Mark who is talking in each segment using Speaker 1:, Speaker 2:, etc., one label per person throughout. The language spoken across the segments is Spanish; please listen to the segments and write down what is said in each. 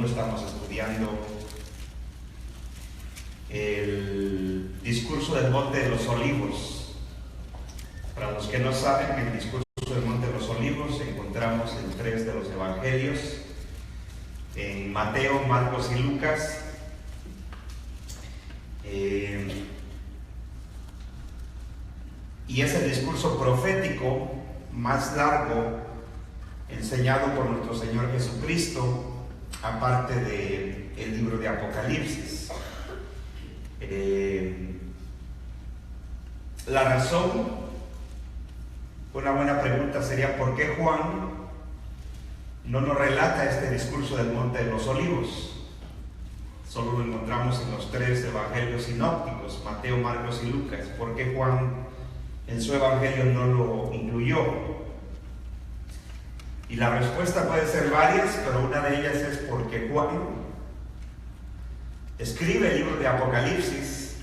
Speaker 1: domingo estamos estudiando el discurso del Monte de los Olivos. Para los que no saben, el discurso del Monte de los Olivos encontramos en 3 de los evangelios, en Mateo, Marcos y Lucas. Y es el discurso profético más largo enseñado por nuestro Señor Jesucristo, aparte del libro de Apocalipsis. La razón, una buena pregunta sería: ¿por qué Juan no nos relata este discurso del Monte de los Olivos? Solo lo encontramos en los 3 evangelios sinópticos, Mateo, Marcos y Lucas. ¿Por qué Juan en su evangelio no lo incluyó? Y la respuesta puede ser varias, pero una de ellas es porque Juan escribe el libro de Apocalipsis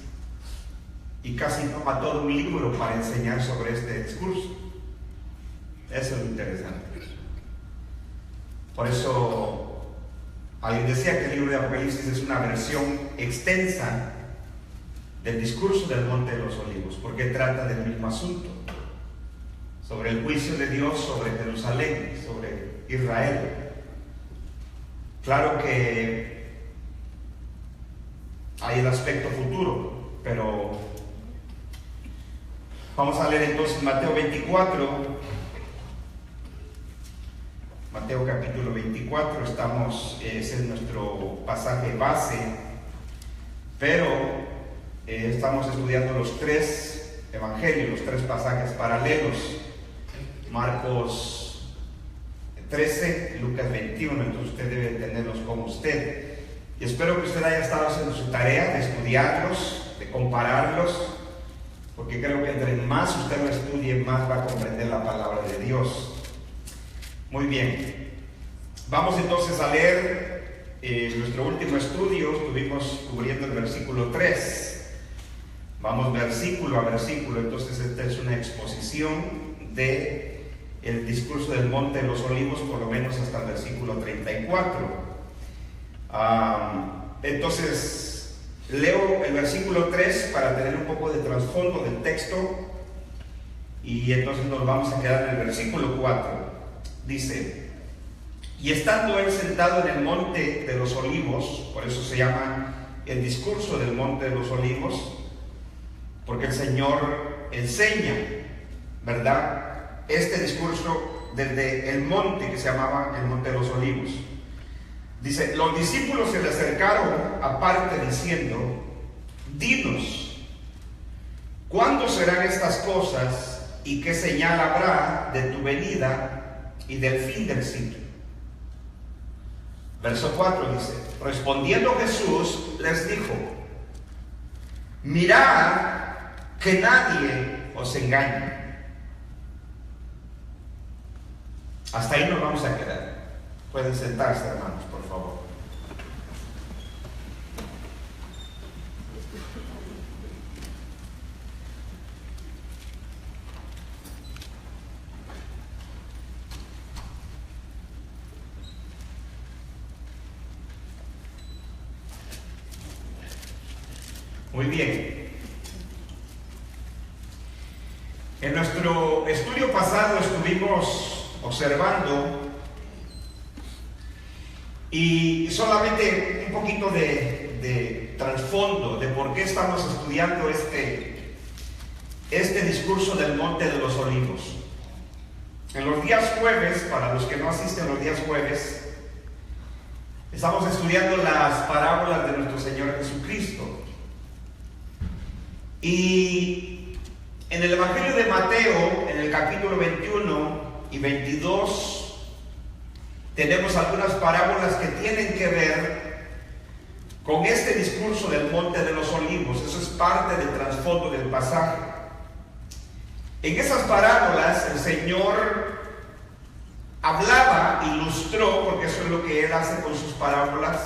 Speaker 1: y casi toma todo un libro para enseñar sobre este discurso. Eso es lo interesante. Por eso alguien decía que el libro de Apocalipsis es una versión extensa del discurso del Monte de los Olivos, porque trata del mismo asunto, sobre el juicio de Dios sobre Jerusalén, sobre Israel. Claro que hay el aspecto futuro, pero vamos a leer entonces Mateo 24, Mateo capítulo 24, ese es nuestro pasaje base, pero estamos estudiando los 3 evangelios, los 3 pasajes paralelos, Marcos 13, Lucas 21, entonces usted debe tenerlos con usted. Y espero que usted haya estado haciendo su tarea de estudiarlos, de compararlos, porque creo que entre más usted lo estudie, más va a comprender la palabra de Dios. Muy bien, vamos entonces a leer nuestro último estudio. Estuvimos cubriendo el versículo 3. Vamos versículo a versículo, entonces esta es una exposición de el discurso del Monte de los Olivos, por lo menos hasta el versículo 34. Entonces leo el versículo 3 para tener un poco de trasfondo del texto, y entonces nos vamos a quedar en el versículo 4. Dice: y estando él sentado en el Monte de los Olivos, por eso se llama el discurso del Monte de los Olivos, porque el Señor enseña, ¿verdad?, este discurso desde el monte que se llamaba el Monte de los Olivos. Dice: los discípulos se le acercaron aparte diciendo: dinos, ¿cuándo serán estas cosas y qué señal habrá de tu venida y del fin del siglo? Verso 4 dice: respondiendo Jesús les dijo: mirad que nadie os engañe. Hasta ahí nos vamos a quedar. Pueden sentarse, hermanos, por favor. Muy bien. En nuestro estudio pasado estuvimos observando, y solamente un poquito de trasfondo de por qué estamos estudiando este discurso del Monte de los Olivos. En los días jueves, para los que no asisten los días jueves, estamos estudiando las parábolas de nuestro Señor Jesucristo. Y en el Evangelio de Mateo, en el capítulo 21 y 22, tenemos algunas parábolas que tienen que ver con este discurso del Monte de los Olivos. Eso es parte del trasfondo del pasaje. En esas parábolas el Señor hablaba, ilustró, porque eso es lo que Él hace con sus parábolas,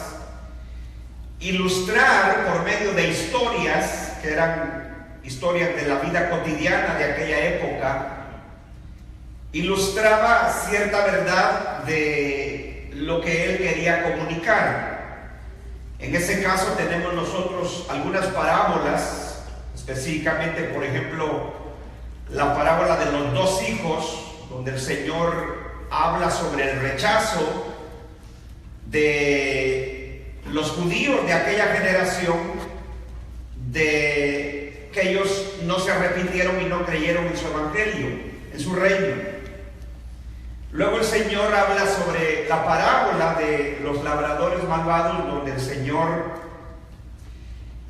Speaker 1: ilustrar por medio de historias que eran historias de la vida cotidiana de aquella época. Ilustraba cierta verdad de lo que él quería comunicar. En ese caso tenemos nosotros algunas parábolas, específicamente, por ejemplo, la parábola de los dos hijos, donde el Señor habla sobre el rechazo de los judíos de aquella generación, de que ellos no se arrepintieron y no creyeron en su evangelio, en su reino. Luego el Señor habla sobre la parábola de los labradores malvados, donde el Señor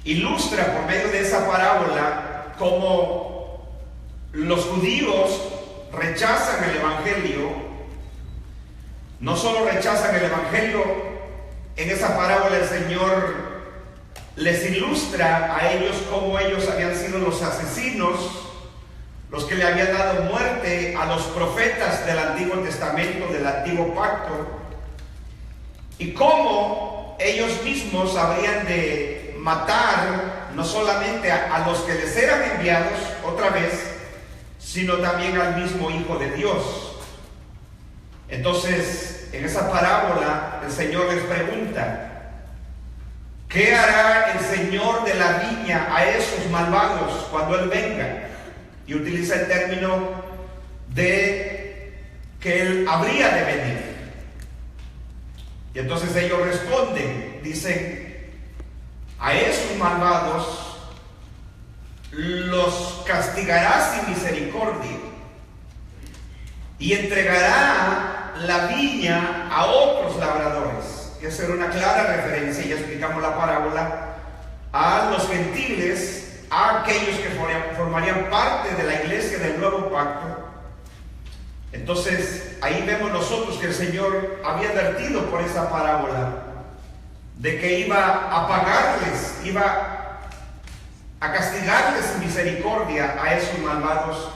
Speaker 1: ilustra por medio de esa parábola cómo los judíos rechazan el evangelio. No solo rechazan el evangelio, en esa parábola el Señor les ilustra a ellos cómo ellos habían sido los asesinos, los que le habían dado muerte a los profetas del Antiguo Testamento, del Antiguo Pacto, y cómo ellos mismos habrían de matar no solamente a los que les eran enviados otra vez, sino también al mismo Hijo de Dios. Entonces, en esa parábola el Señor les pregunta: ¿qué hará el Señor de la viña a esos malvados cuando Él venga? Y utiliza el término de que Él habría de venir. Y entonces ellos responden, dicen: a esos malvados los castigará sin misericordia y entregará la viña a otros labradores. Y esa era una clara referencia, ya explicamos la parábola, a los gentiles, a aquellos que formarían parte de la iglesia del nuevo pacto. Entonces ahí vemos nosotros que el Señor había advertido por esa parábola de que iba a pagarles, iba a castigarles sin misericordia a esos malvados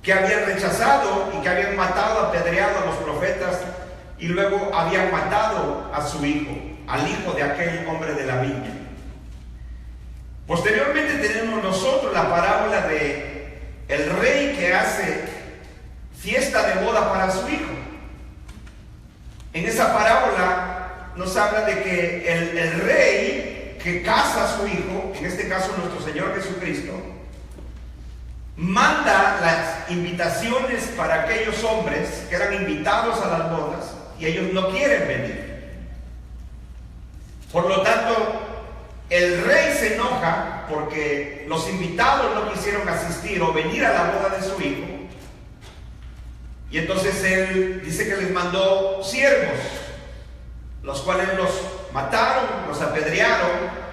Speaker 1: que habían rechazado y que habían matado, apedreado a los profetas, y luego habían matado a su hijo, al hijo de aquel hombre de la viña. Posteriormente tenemos nosotros la parábola de el rey que hace fiesta de boda para su hijo. En esa parábola nos habla de que el rey que casa a su hijo, en este caso nuestro Señor Jesucristo, manda las invitaciones para aquellos hombres que eran invitados a las bodas y ellos no quieren venir. Por lo tanto, el rey se enoja porque los invitados no quisieron asistir o venir a la boda de su hijo, y entonces él dice que les mandó siervos, los cuales los mataron, los apedrearon.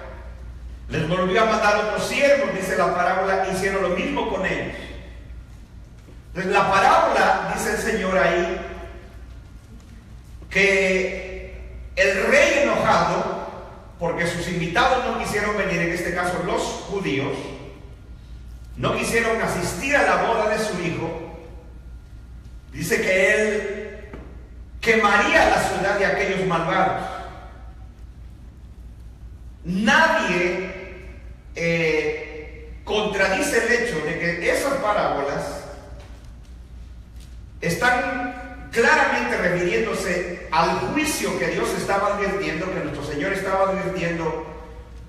Speaker 1: Les volvió a mandar otros siervos, dice la parábola, hicieron lo mismo con ellos. Entonces la parábola, dice el Señor ahí, que el rey enojado porque sus invitados no quisieron venir, en este caso los judíos, no quisieron asistir a la boda de su hijo, dice que él quemaría la ciudad de aquellos malvados. Nadie contradice el hecho de que esas parábolas están claramente refiriéndose al juicio que Dios estaba advirtiendo, que nuestro Señor estaba advirtiendo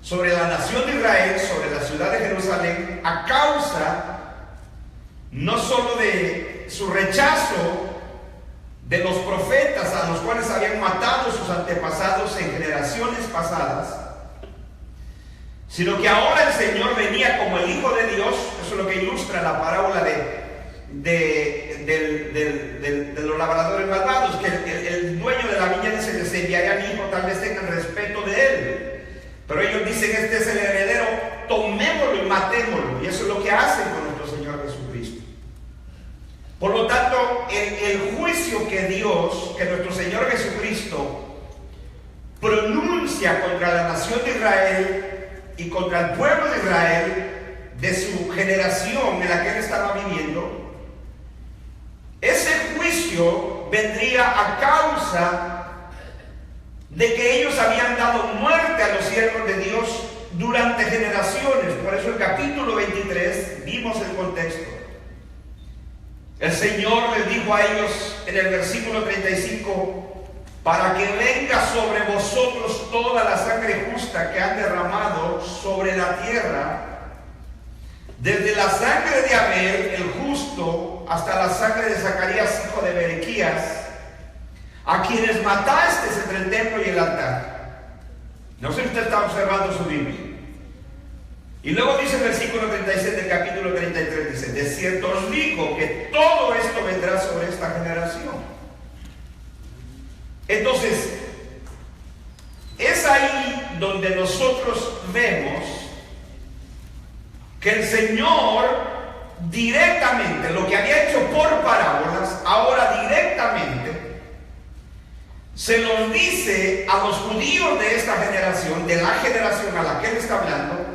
Speaker 1: sobre la nación de Israel, sobre la ciudad de Jerusalén, a causa no solo de su rechazo de los profetas a los cuales habían matado sus antepasados en generaciones pasadas, sino que ahora el Señor venía como el Hijo de Dios. Eso es lo que ilustra la parábola de los labradores malvados, que el dueño de la viña dice: les enviaré a mi hijo, tal vez tengan respeto de él. Pero ellos dicen: este es el heredero, tomémoslo y matémoslo. Y eso es lo que hacen con nuestro Señor Jesucristo. Por lo tanto, el juicio que Dios, que nuestro Señor Jesucristo pronuncia contra la nación de Israel y contra el pueblo de Israel, de su generación en la que él estaba viviendo, ese juicio vendría a causa de que ellos habían dado muerte a los siervos de Dios durante generaciones. Por eso el capítulo 23, vimos el contexto. El Señor les dijo a ellos en el versículo 35: para que venga sobre vosotros toda la sangre justa que han derramado sobre la tierra, desde la sangre de Abel, el justo, hasta la sangre de Zacarías, hijo de Berequías, a quienes matasteis entre el templo y el altar. No sé si usted está observando su Biblia. Y luego dice el versículo 36 del capítulo 33, dice: de cierto os digo que todo esto vendrá sobre esta generación. Entonces, es ahí donde nosotros vemos que el Señor directamente, lo que había hecho por parábolas, ahora directamente se los dice a los judíos de esta generación, de la generación a la que él está hablando,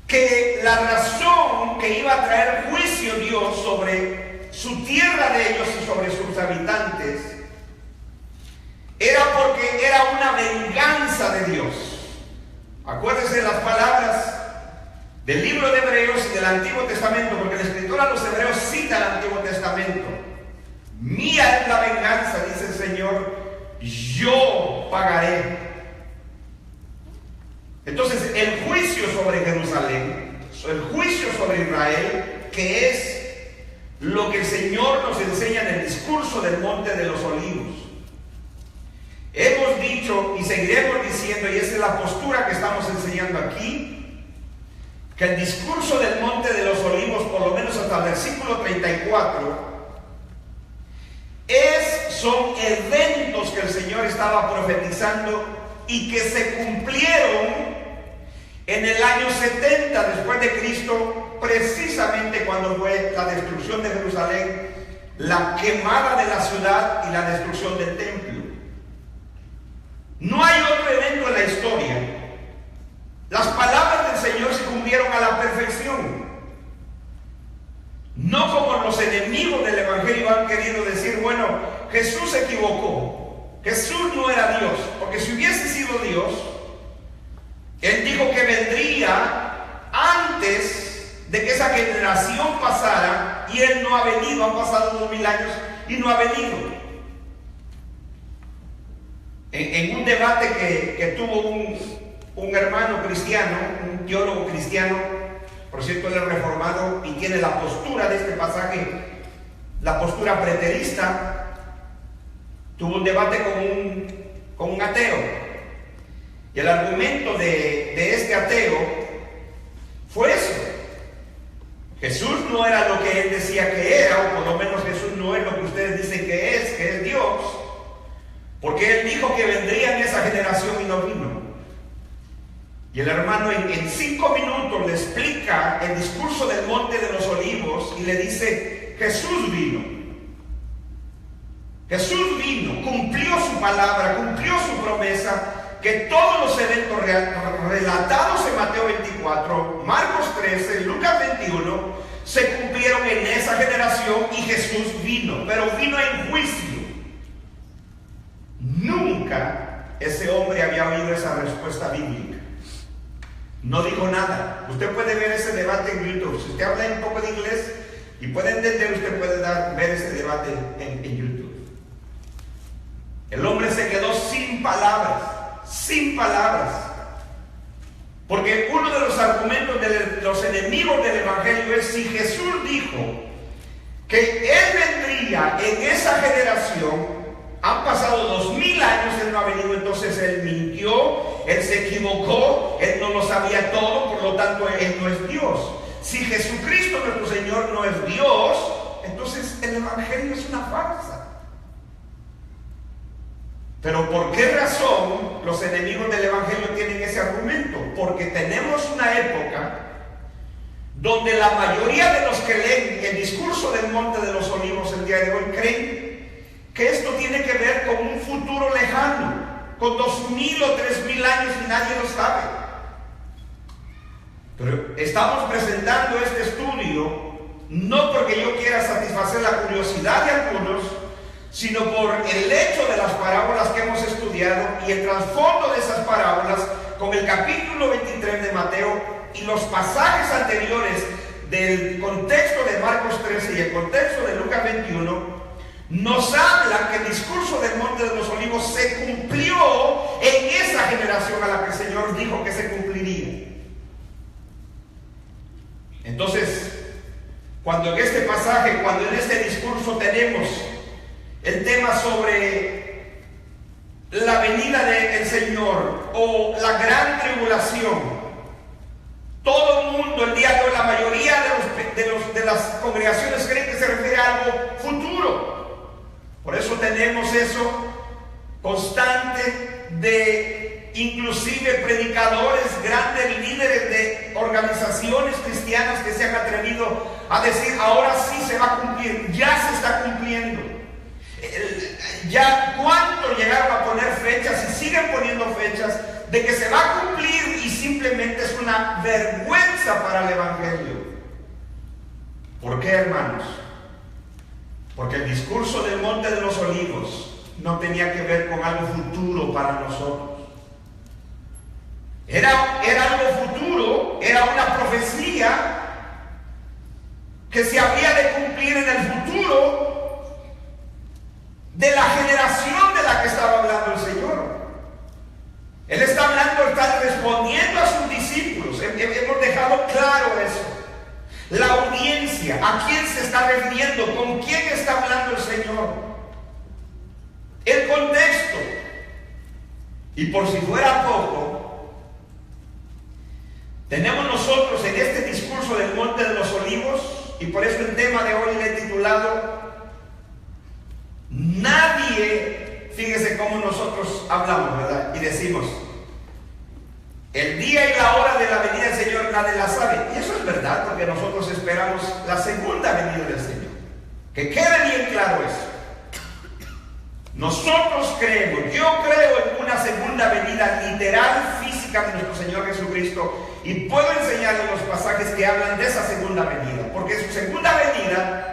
Speaker 1: que la razón que iba a traer juicio Dios sobre su tierra de ellos y sobre sus habitantes era porque era una venganza de Dios. Acuérdense de las palabras del libro de Hebreos y del Antiguo Testamento, porque el escritor a los Hebreos cita el Antiguo Testamento. Mía es la venganza, dice el Señor, yo pagaré. Entonces, el juicio sobre Jerusalén, el juicio sobre Israel, que es lo que el Señor nos enseña en el discurso del Monte de los Olivos. Hemos dicho y seguiremos diciendo, y esa es la postura que estamos enseñando aquí, que el discurso del Monte de los Olivos, por lo menos hasta el versículo 34, son eventos que el Señor estaba profetizando y que se cumplieron en el año 70 después de Cristo, precisamente cuando fue la destrucción de Jerusalén, la quemada de la ciudad y la destrucción del templo. No hay otro evento en la historia. Las palabras del Señor se cumplieron a la perfección. No como los enemigos del Evangelio han querido decir, bueno, Jesús se equivocó. Jesús no era Dios, porque si hubiese sido Dios, Él dijo que vendría antes de que esa generación pasara, y Él no ha venido. Han pasado 2000 años y no ha venido. En un debate que tuvo un hermano cristiano, un teólogo cristiano, por cierto él es reformado y tiene la postura de este pasaje, la postura preterista, tuvo un debate con un ateo. Y el argumento de este ateo fue eso: Jesús no era lo que él decía que era, o por lo menos Jesús no es lo que ustedes dicen que es Dios, porque él dijo que vendría en esa generación y no vino. Y el hermano en 5 minutos le explica el discurso del Monte de los Olivos y le dice: Jesús vino. Jesús vino, cumplió su palabra, cumplió su promesa, que todos los eventos relatados en Mateo 24, Marcos 13, Lucas 21, se cumplieron en esa generación y Jesús vino, pero vino en juicio. Nunca ese hombre había oído esa respuesta bíblica. No dijo nada. Usted puede ver ese debate en YouTube. Si usted habla un poco de inglés y puede entender, usted puede ver ese debate en YouTube. El hombre se quedó sin palabras. Sin palabras. Porque uno de los argumentos de los enemigos del Evangelio es: si Jesús dijo que Él vendría en esa generación, han pasado 2000 años, Él no ha venido, entonces Él mintió, Él se equivocó, Él no lo sabía todo, por lo tanto Él no es Dios. Si Jesucristo nuestro Señor no es Dios, entonces el Evangelio es una farsa. Pero ¿por qué razón los enemigos del Evangelio tienen ese argumento? Porque tenemos una época donde la mayoría de los que leen el discurso del Monte de los Olivos el día de hoy creen que esto tiene que ver con un futuro lejano, con 2000 o 3000 años y nadie lo sabe. Pero estamos presentando este estudio no porque yo quiera satisfacer la curiosidad de algunos, sino por el hecho de las parábolas que hemos estudiado y el trasfondo de esas parábolas con el capítulo 23 de Mateo y los pasajes anteriores del contexto de Marcos 13 y el contexto de Lucas 21, nos habla que el discurso del Monte de los Olivos se cumplió en esa generación a la que el Señor dijo que se cumpliría. Entonces, cuando en este pasaje, cuando en este discurso tenemos el tema sobre la venida del Señor o la gran tribulación, todo el mundo, el día de hoy, la mayoría de las congregaciones creen que se refiere a algo futuro. Por eso tenemos eso constante de inclusive predicadores, grandes líderes de organizaciones cristianas que se han atrevido a decir: ahora sí se va a cumplir, ya se está cumpliendo. Ya cuánto llegaron a poner fechas y siguen poniendo fechas de que se va a cumplir, y simplemente es una vergüenza para el Evangelio. ¿Por qué, hermanos? Porque el discurso del Monte de los Olivos no tenía que ver con algo futuro para nosotros. Era algo futuro, era una profecía que se había de cumplir en el futuro de la generación de la que estaba hablando el Señor. Él está hablando, está respondiendo a sus discípulos. Hemos dejado claro eso. La audiencia, ¿a quién se está refiriendo? ¿Con quién está hablando el Señor? El contexto. Y por si fuera poco, tenemos nosotros en este discurso del Monte de los Olivos, y por eso el tema de hoy le he titulado Nadie, fíjese cómo nosotros hablamos, ¿verdad? Y decimos: el día y la hora de la venida del Señor nadie la sabe. Y eso es verdad, porque nosotros esperamos la segunda venida del Señor. Que quede bien claro eso. Nosotros creemos, yo creo en una segunda venida literal, física de nuestro Señor Jesucristo, y puedo enseñarles los pasajes que hablan de esa segunda venida, porque su segunda venida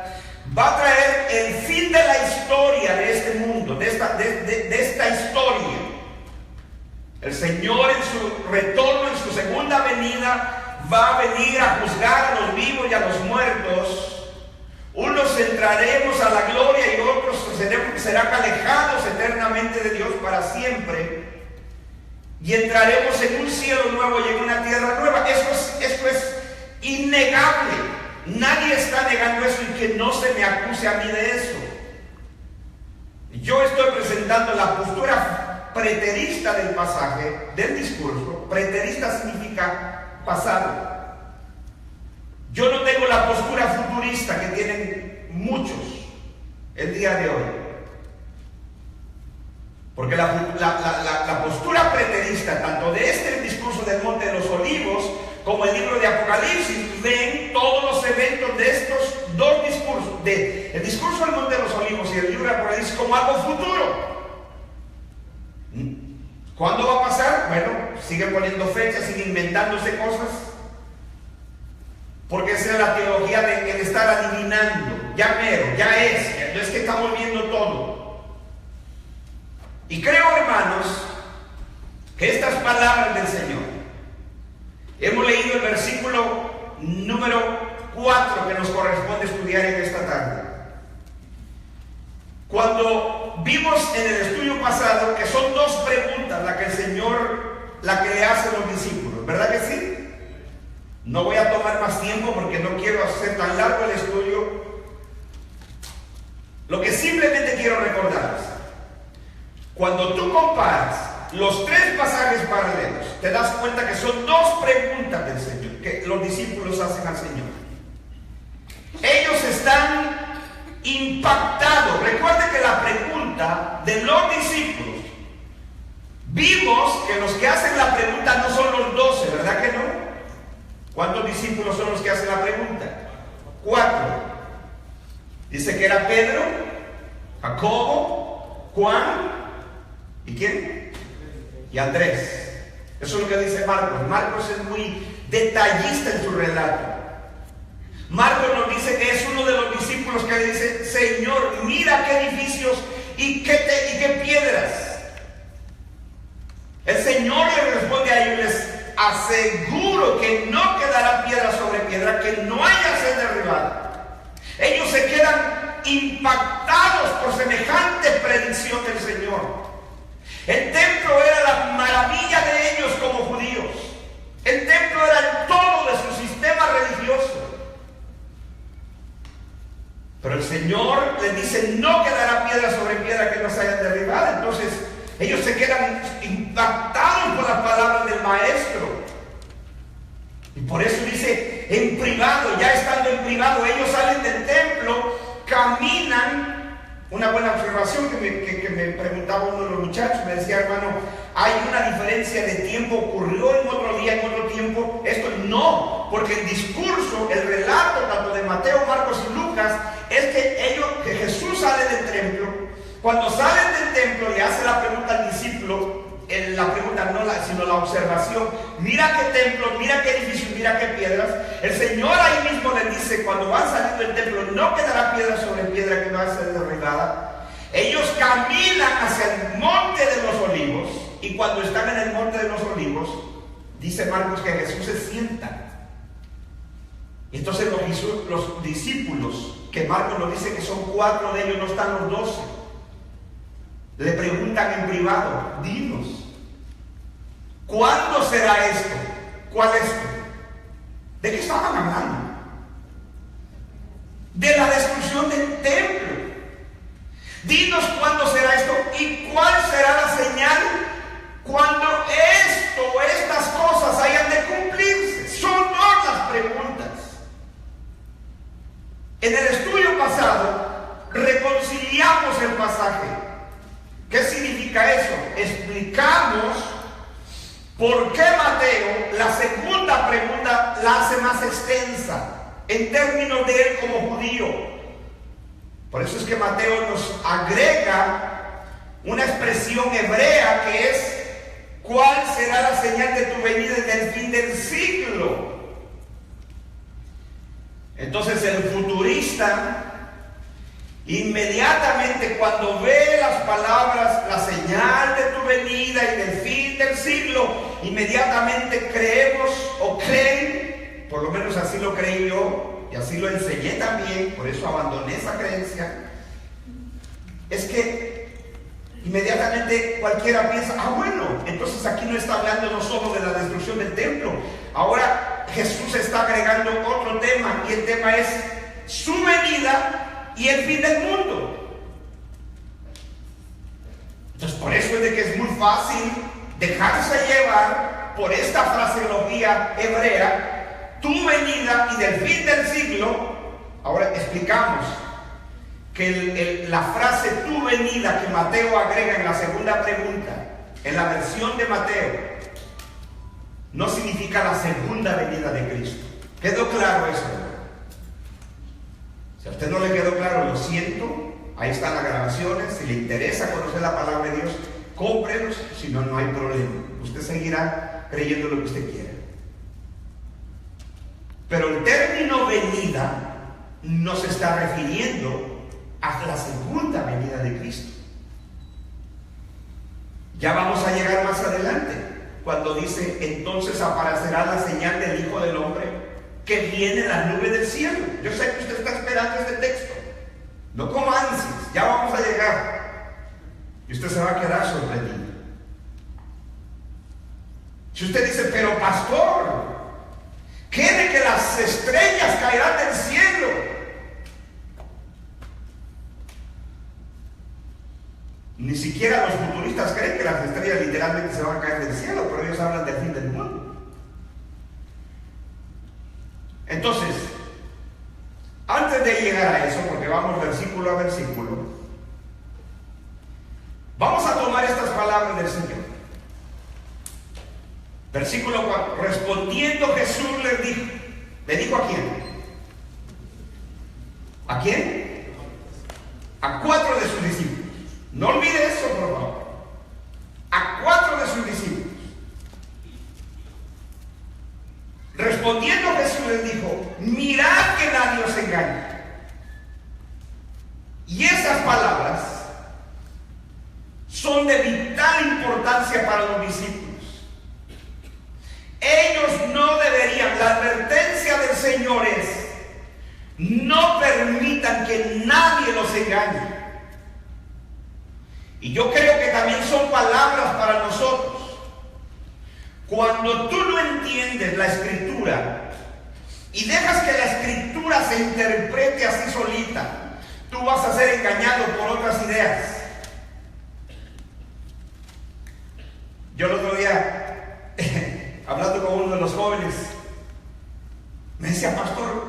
Speaker 1: va a traer el fin de la historia de este mundo, de esta historia. El Señor en su retorno, en su segunda venida, va a venir a juzgar a los vivos y a los muertos. Unos entraremos a la gloria y otros serán alejados eternamente de Dios para siempre. Y entraremos en un cielo nuevo y en una tierra nueva. Esto es innegable. Nadie está negando eso, y que no se me acuse a mí de eso. Yo estoy presentando la postura preterista del pasaje, del discurso. Preterista significa pasado. Yo no tengo la postura futurista que tienen muchos el día de hoy. Porque la postura preterista, tanto de este discurso del Monte de los Olivos como el libro de Apocalipsis, ven todos los eventos de estos dos discursos, el discurso del Monte de los Olivos y el libro de Apocalipsis, como algo futuro. ¿Cuándo va a pasar? Bueno, siguen poniendo fechas, siguen inventándose cosas, porque esa es la teología de el estar adivinando. Ya mero, ya es que estamos viendo todo. Y creo, hermanos, que estas palabras del Señor, hemos leído el versículo número 4 que nos corresponde estudiar en esta tarde. Cuando vimos en el estudio pasado que son dos preguntas la que el Señor, la que le hace a los discípulos, ¿verdad que sí? No voy a tomar más tiempo porque no quiero hacer tan largo el estudio. Lo que simplemente quiero recordarles: cuando tú comparas los tres pasajes paralelos, te das cuenta que son dos preguntas del Señor que los discípulos hacen al Señor. Ellos están impactados. Recuerden que la pregunta de los discípulos, vimos que los que hacen la pregunta no son los 12, ¿verdad que no? ¿Cuántos discípulos son los que hacen la pregunta? 4. Dice que era Pedro, Jacobo, Juan, ¿y quién? Y Andrés. Eso es lo que dice Marcos. Marcos es muy detallista en su relato. Marcos nos dice que es uno de los discípulos que dice: Señor, mira qué edificios y qué piedras. El Señor le responde a ellos: les aseguro que no quedará piedra sobre piedra que no haya ser derribada. Ellos se quedan impactados por semejante predicción del Señor. El templo era la maravilla de ellos como judíos. El templo era el todo de su sistema religioso. Pero el Señor les dice: no quedará piedra sobre piedra que no se hayan derribado. Entonces ellos se quedan impactados por las palabras del Maestro. Y por eso dice en privado, ya estando en privado, ellos salen del templo, caminan. Una buena observación que me preguntaba uno de los muchachos, me decía: hermano, ¿hay una diferencia de tiempo? ¿Ocurrió en otro día, en otro tiempo? Esto no, porque el discurso, el relato tanto de Mateo, Marcos y Lucas es que Jesús sale del templo. Cuando salen del templo le hace la pregunta al discípulo, la pregunta sino la observación: mira qué templo, mira qué edificio, mira qué piedras. El Señor ahí mismo les dice: cuando van saliendo del templo no quedará piedra sobre piedra que no va a ser derribada. Ellos caminan hacia el monte de los olivos, y cuando están en el monte de los olivos, dice Marcos que Jesús se sienta. Entonces los discípulos, que Marcos nos dice que son 4 de ellos, no están los 12, le preguntan en privado: dinos, ¿cuándo será esto? ¿Cuál es esto? ¿De qué estaban hablando? De la destrucción del templo. Dinos cuándo será esto y cuál será la señal cuando estas cosas hayan de cumplirse. Son 2 las preguntas. En el estudio pasado reconciliamos el pasaje. ¿Qué significa eso? Explicamos por qué Mateo la segunda pregunta la hace más extensa en términos de él como judío. Por eso es que Mateo nos agrega una expresión hebrea que es: ¿cuál será la señal de tu venida desde el fin del siglo? Entonces el futurista inmediatamente cuando ve las palabras, la señal de tu venida y del fin del siglo, inmediatamente creemos o creen, por lo menos así lo creí yo y así lo enseñé también, por eso abandoné esa creencia, es que inmediatamente cualquiera piensa: bueno, entonces aquí no está hablando no solo de la destrucción del templo, ahora Jesús está agregando otro tema, y el tema es su venida y el fin del mundo. Entonces por eso es de que es muy fácil dejarse llevar por esta fraseología hebrea: tu venida y del fin del siglo. Ahora explicamos que la frase tu venida que Mateo agrega en la segunda pregunta, en la versión de Mateo, no significa la segunda venida de Cristo. ¿Quedó claro eso? Si a usted no le quedó claro, lo siento. Ahí están las grabaciones. Si le interesa conocer la palabra de Dios, cómprelos. Si no, no hay problema. Usted seguirá creyendo lo que usted quiera. Pero el término venida no se está refiriendo a la segunda venida de Cristo. Ya vamos a llegar más adelante, cuando dice: entonces aparecerá la señal del Hijo del Hombre que viene en las nubes del cielo. Yo sé que usted está esperando este texto. No como ansias, ya vamos a llegar. Y usted se va a quedar sorprendido. Si usted dice: pero pastor, ¿qué de que las estrellas caerán del cielo? Ni siquiera los futuristas creen que las estrellas literalmente se van a caer del cielo, pero ellos hablan del fin del mundo. Entonces, antes de llegar a eso, porque vamos versículo a versículo, vamos a tomar estas palabras del Señor. Versículo 4: respondiendo Jesús ¿le dijo a quién? ¿A quién? A 4 de sus discípulos. No olvide eso, por favor. A 4 de sus discípulos. Respondiendo Jesús les dijo: mirad que nadie os engañe. Y esas palabras son de vital importancia para los discípulos. Ellos no deberían, la advertencia del Señor es: No permitan que nadie los engañe. Y yo creo que también son palabras para nosotros. Cuando tú no entiendes la Escritura y dejas que la Escritura se interprete así solita, tú vas a ser engañado por otras ideas. Yo el otro día, hablando con uno de los jóvenes, me decía: pastor,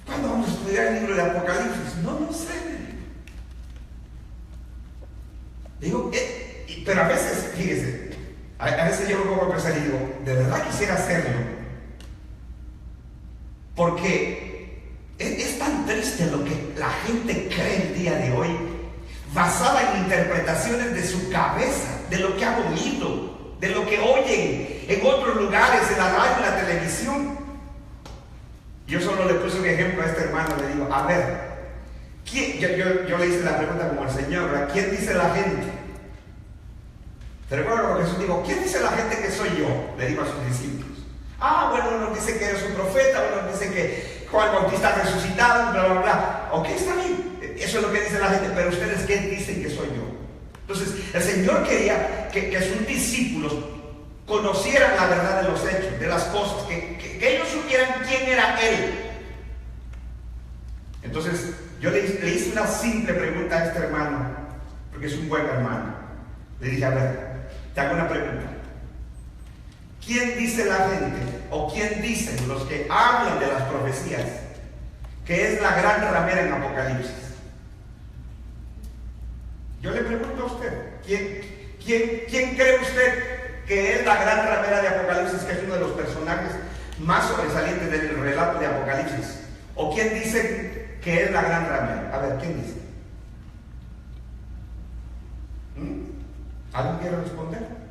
Speaker 1: ¿cuándo vamos a estudiar el libro de Apocalipsis? No sé. Digo, pero a veces, fíjese, a veces yo me pongo a pensar y digo, de verdad quisiera hacerlo. Porque es tan triste lo que la gente cree el día de hoy, basada en interpretaciones de su cabeza, de lo que han oído, de lo que oyen en otros lugares, en la radio, en la televisión. Yo solo le puse un ejemplo a este hermano, le digo: a ver, yo le hice la pregunta como al Señor, ¿verdad? ¿Quién dice la gente? ¿Te recuerdas lo que Jesús dijo? ¿Quién dice la gente que soy yo? Le digo a sus discípulos. Bueno, unos dicen que eres un profeta, unos dicen que Juan Bautista ha resucitado, bla, bla, bla. Ok, está bien. Eso es lo que dice la gente, pero ustedes, ¿quién dicen que soy yo? Entonces, el Señor quería que sus discípulos conocieran la verdad de los hechos, de las cosas, que ellos supieran quién era Él. Entonces, yo le hice una simple pregunta a este hermano, porque es un buen hermano. Le dije: a ver, te hago una pregunta. ¿Quién dice la gente, o quién dicen los que hablan de las profecías, que es la gran ramera en Apocalipsis? Yo le pregunto a usted, ¿quién cree usted que es la gran ramera de Apocalipsis, que es uno de los personajes más sobresalientes del relato de Apocalipsis? ¿O quién dice que es la gran ramera? A ver, ¿quién dice? ¿Alguien quiere responder?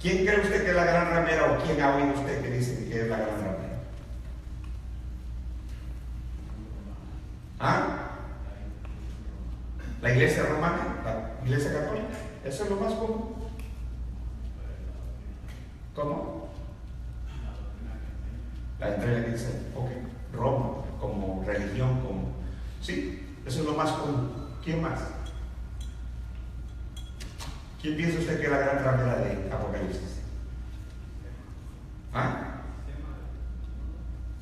Speaker 1: ¿Quién cree usted que es la gran ramera, o quién ha oído usted que dice que es la gran ramera? ¿La iglesia romana? ¿La iglesia católica? Eso es lo más común. ¿Cómo? La entrega que dice, ok, Roma, como religión, como... Sí, eso es lo más común. ¿Quién más? ¿Quién piensa usted que es la gran ramera de Apocalipsis?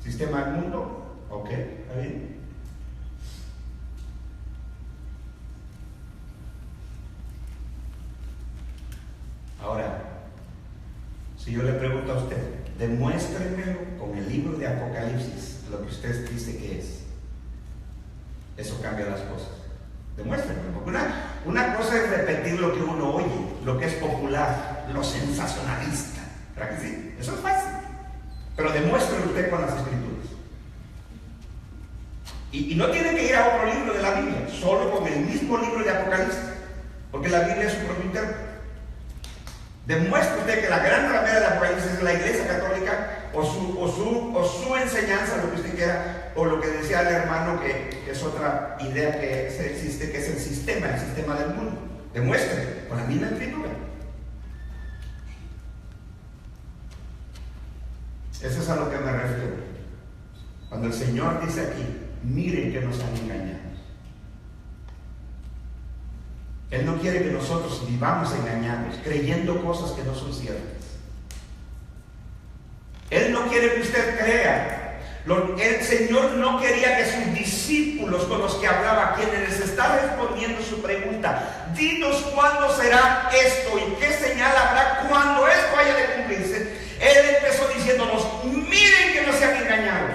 Speaker 1: ¿Sistema del mundo? Ok, está bien. Ahora, si yo le pregunto a usted, demuéstrenmelo con el libro de Apocalipsis, lo que usted dice que es. Eso cambia las cosas. Demuéstrenmelo, porque una cosa es repetir lo que uno oye, lo que es popular, lo sensacionalista. ¿Verdad que sí? Eso es fácil. Pero demuéstrenlo usted con las Escrituras. Y no tiene que ir a otro libro de la Biblia, solo con el mismo libro de Apocalipsis, porque la Biblia es su propio intérprete. Demuestre usted que la gran ramera de Apocalipsis es la iglesia católica, o su enseñanza, lo que usted quiera, o lo que decía el hermano, que es otra idea que existe, que es el sistema del mundo. Demuestre con la misma Escritura. Eso es a lo que me refiero. Cuando el Señor dice aquí, miren que nos han engañado. Él no quiere que nosotros vivamos engañados, creyendo cosas que no son ciertas. Él no quiere que usted crea. El Señor no quería que sus discípulos con los que hablaba, quienes les está respondiendo su pregunta, dinos cuándo será esto y qué señal habrá cuando esto haya de cumplirse. Él empezó diciéndonos, miren que no sean engañados.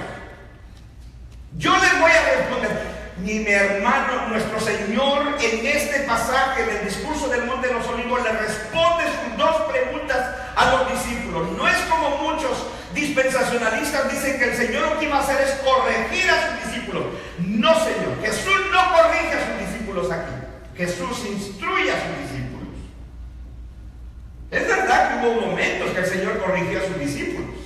Speaker 1: Yo les voy a responder. Mi hermano, nuestro Señor, en este pasaje del discurso del Monte de los Olivos, le responde sus dos preguntas a los discípulos. No es como muchos dispensacionalistas dicen que el Señor lo que iba a hacer es corregir a sus discípulos. No, Señor, Jesús no corrige a sus discípulos aquí. Jesús instruye a sus discípulos. Es verdad que hubo momentos que el Señor corrigió a sus discípulos.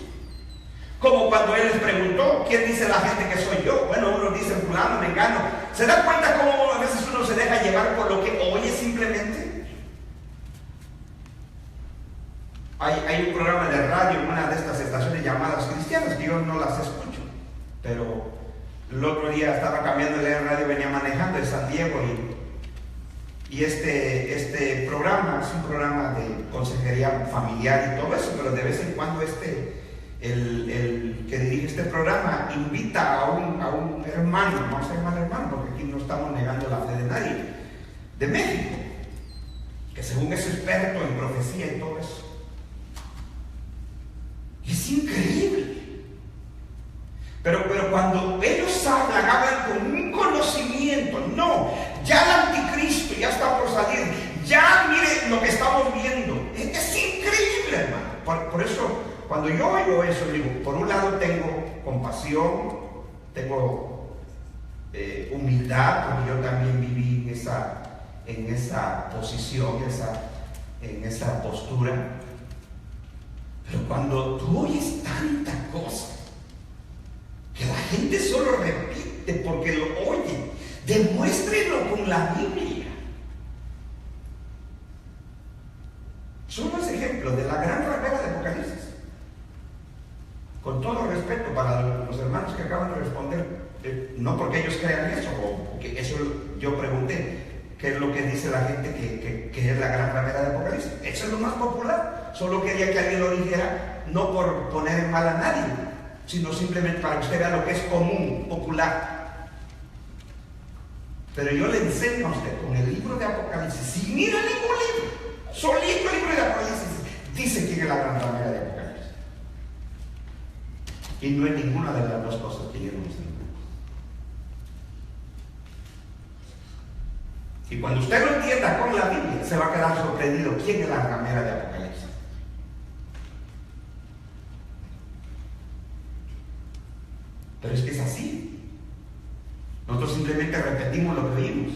Speaker 1: Como cuando Él les preguntó, ¿quién dice la gente que soy yo? Bueno, unos dicen fulano, mengano. ¿Se da cuenta cómo a veces uno se deja llevar por lo que oye simplemente? Hay un programa de radio en una de estas estaciones llamadas cristianas, que yo no las escucho, pero El otro día estaba cambiando de radio, venía manejando de San Diego y este programa es un programa de consejería familiar y todo eso, pero de vez en cuando el que dirige este programa invita a un hermano, vamos a llamar hermano porque aquí no estamos negando la fe de nadie, de México, que según es experto en profecía y todo eso. Y es increíble. Pero cuando ellos hablan con un conocimiento, no, ya el anticristo ya está por salir, ya mire lo que estamos viendo, es increíble, hermano. Por eso, cuando yo oigo eso, digo, por un lado tengo compasión, tengo humildad, porque yo también viví en esa posición, en esa postura. Pero cuando tú oyes tanta cosa, que la gente solo repite porque lo oye, demuéstrenlo con la Biblia. Son los ejemplos de la gran ramera de Apocalipsis. Con todo respeto para los hermanos que acaban de responder, no porque ellos crean eso, o porque eso yo pregunté, ¿qué es lo que dice la gente que es la gran ramera de Apocalipsis? Eso es lo más popular. Solo quería que alguien lo dijera, no por poner en mal a nadie, sino simplemente para que usted vea lo que es común, popular. Pero yo le enseño a usted con el libro de Apocalipsis, si mira ningún libro, solito el libro de Apocalipsis, dice quién es la gran ramera de Apocalipsis. Y no es ninguna de las dos cosas que yo no enseño. Y cuando usted lo entienda con la Biblia, se va a quedar sorprendido quién es la ramera de Apocalipsis. Pero es que es así. Nosotros simplemente repetimos lo que vimos.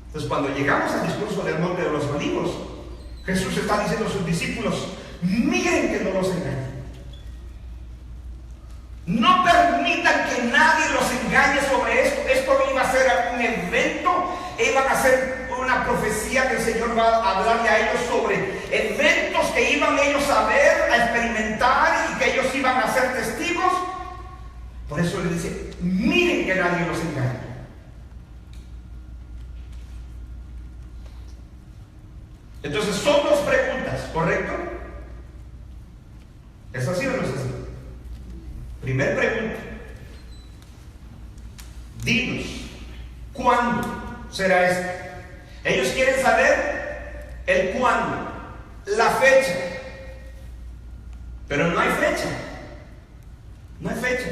Speaker 1: Entonces, cuando llegamos al discurso del Monte de los Olivos, Jesús está diciendo a sus discípulos: miren que no los engañen. No permitan que nadie los engañe sobre esto. Esto no iba a ser un evento, iban a ser una profecía que el Señor va a hablarle a ellos sobre eventos que iban ellos a ver, a experimentar y que ellos iban a ser testigos. Por eso le dice: miren que nadie los engañe. Entonces son dos preguntas, ¿correcto? ¿Es así o no es así? Primer pregunta: dinos, ¿cuándo será esto? Ellos quieren saber el cuándo, la fecha. Pero no hay fecha. No hay fecha.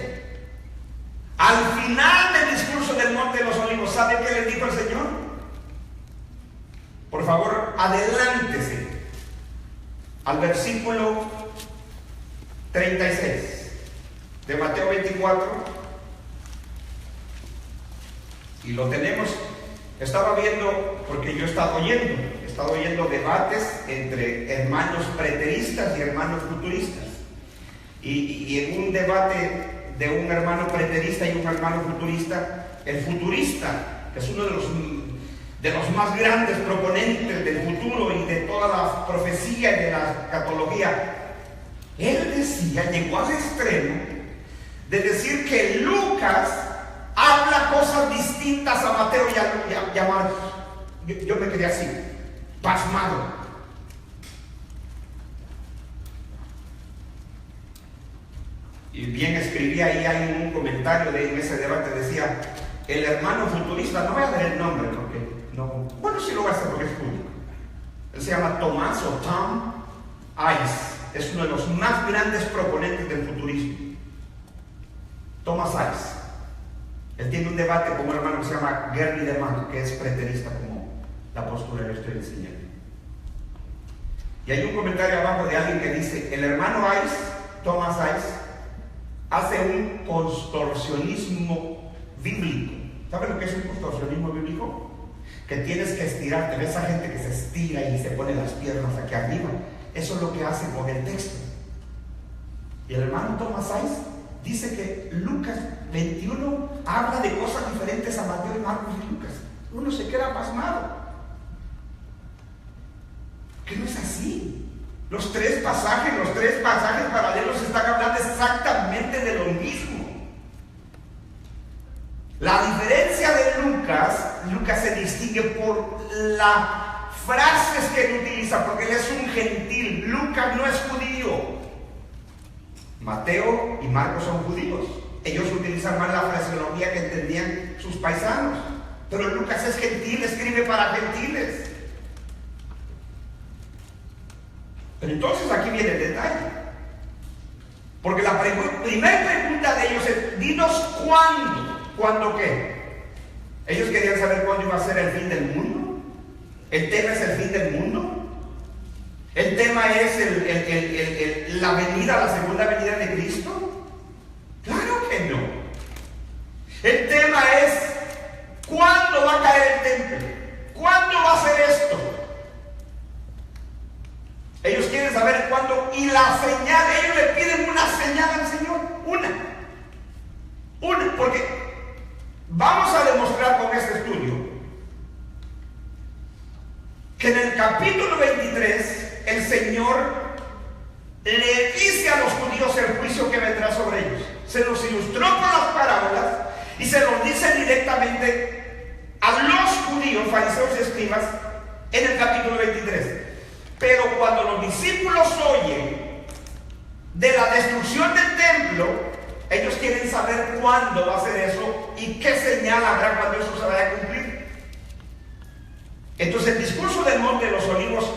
Speaker 1: Al final del discurso del Monte de los Olivos, ¿sabe qué les dijo el Señor? Por favor, adelántese al versículo 36 de Mateo 24. Y lo tenemos. Estaba viendo, porque yo he estado oyendo debates entre hermanos preteristas y hermanos futuristas. Y en un debate de un hermano preterista y un hermano futurista, el futurista, que es uno de los más grandes proponentes del futuro y de toda la profecía y de la escatología, él decía, llegó al extremo de decir que Lucas habla cosas distintas a Mateo y a Marcos. Yo me quedé así, pasmado. Y bien escribí ahí un comentario en ese debate, decía: el hermano futurista, no voy a leer el nombre porque no, bueno, sí lo voy a hacer porque es público. Él se llama Tomás o Tom Ice, es uno de los más grandes proponentes del futurismo. Thomas Ice. Él tiene un debate con un hermano que se llama Gary DeMont, que es preterista como la postura que estoy enseñando. Y hay un comentario abajo de alguien que dice: el hermano Ice, Thomas Ice, hace un contorsionismo bíblico. ¿Sabes lo que es un contorsionismo bíblico? Que tienes que estirarte. ¿Ves a gente que se estira y se pone las piernas aquí arriba? Eso es lo que hace con el texto. Y el hermano Thomas Ice dice que Lucas 21 habla de cosas diferentes a Mateo, Marcos y Lucas. Uno se queda pasmado. Que no es así. Los tres pasajes paralelos están hablando exactamente de lo mismo. La diferencia de Lucas se distingue por las frases que él utiliza, porque él es un gentil. Lucas no es judío. Mateo y Marcos son judíos. Ellos utilizan más la fraseología que entendían sus paisanos. Pero Lucas es gentil, escribe para gentiles. Pero entonces aquí viene el detalle. Porque la primera pregunta de ellos es: dinos cuándo. ¿Cuándo qué? Ellos querían saber cuándo iba a ser el fin del mundo. ¿El tema es el fin del mundo? ¿El tema es la segunda venida de Cristo? Claro que no. El tema es: ¿cuándo va a caer el templo? ¿Cuándo va a ser esto? Ellos quieren saber cuándo, y la señal, ellos le piden una señal al Señor. Una, porque vamos a demostrar con este estudio que en el capítulo 23 el Señor le dice a los judíos el juicio que vendrá sobre ellos. Se los ilustró con las parábolas y se los dice directamente a los judíos, fariseos y escribas, en el capítulo 23. Pero cuando los discípulos oyen de la destrucción del templo, ellos quieren saber cuándo va a ser eso y qué señal habrá cuando eso se vaya a cumplir. Entonces el discurso del Monte de los Olivos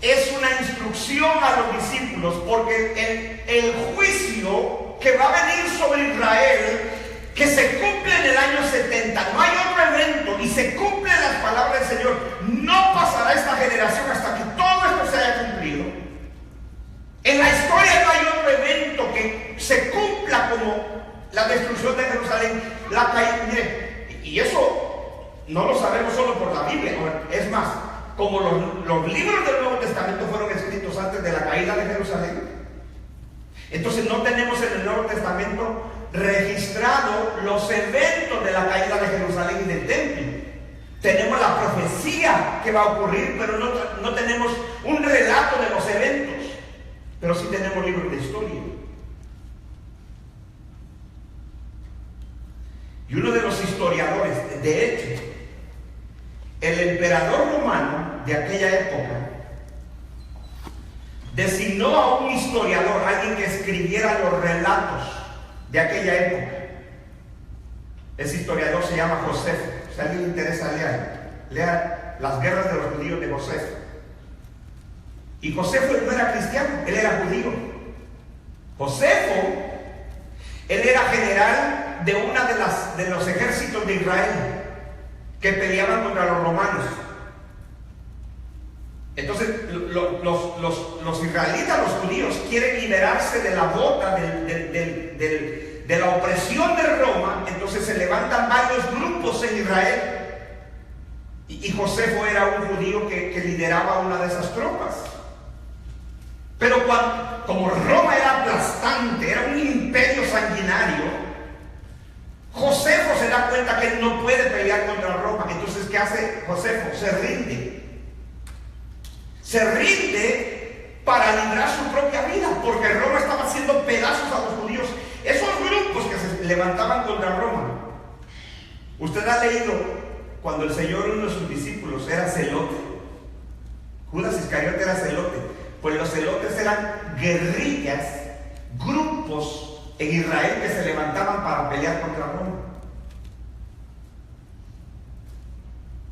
Speaker 1: es una instrucción a los discípulos, porque el juicio que va a venir sobre Israel, que se cumple en el año 70, no hay otro evento, y se cumplen las palabras del Señor: no pasará esta generación hasta que todo esto se haya cumplido. En la historia no hay otro evento que se cumpla como la destrucción de Jerusalén, la caída. Mire, y eso no lo sabemos solo por la Biblia, es más, como los libros del Nuevo Testamento fueron escritos antes de la caída de Jerusalén, entonces no tenemos en el Nuevo Testamento registrado los eventos de la caída de Jerusalén y del templo. Tenemos la profecía que va a ocurrir, pero no tenemos un relato de los eventos. Pero sí tenemos libros de historia. Y uno de los historiadores, de hecho, el emperador romano de aquella época, designó a un historiador, alguien que escribiera los relatos de aquella época. Ese historiador se llama Josefo. Si a alguien le interesa, lea Las guerras de los judíos de Josefo. Y Josefo no era cristiano, él era judío. Josefo, él era general de una de los ejércitos de Israel que peleaban contra los romanos. Entonces los israelitas, los judíos, quieren liberarse de la bota de la opresión de Roma. Entonces se levantan varios grupos en Israel, y Josefo era un judío que lideraba una de esas tropas. Pero como Roma era aplastante, era un imperio sanguinario, Josefo se da cuenta que él no puede pelear contra Roma. Entonces, ¿qué hace Josefo? Se rinde para librar su propia vida, porque Roma estaba haciendo pedazos a los judíos. Esos grupos que se levantaban contra Roma. Usted ha leído cuando el Señor, uno de sus discípulos, era celote. Judas Iscariote era celote. Pues los celotes eran guerrillas, grupos en Israel que se levantaban para pelear contra Roma.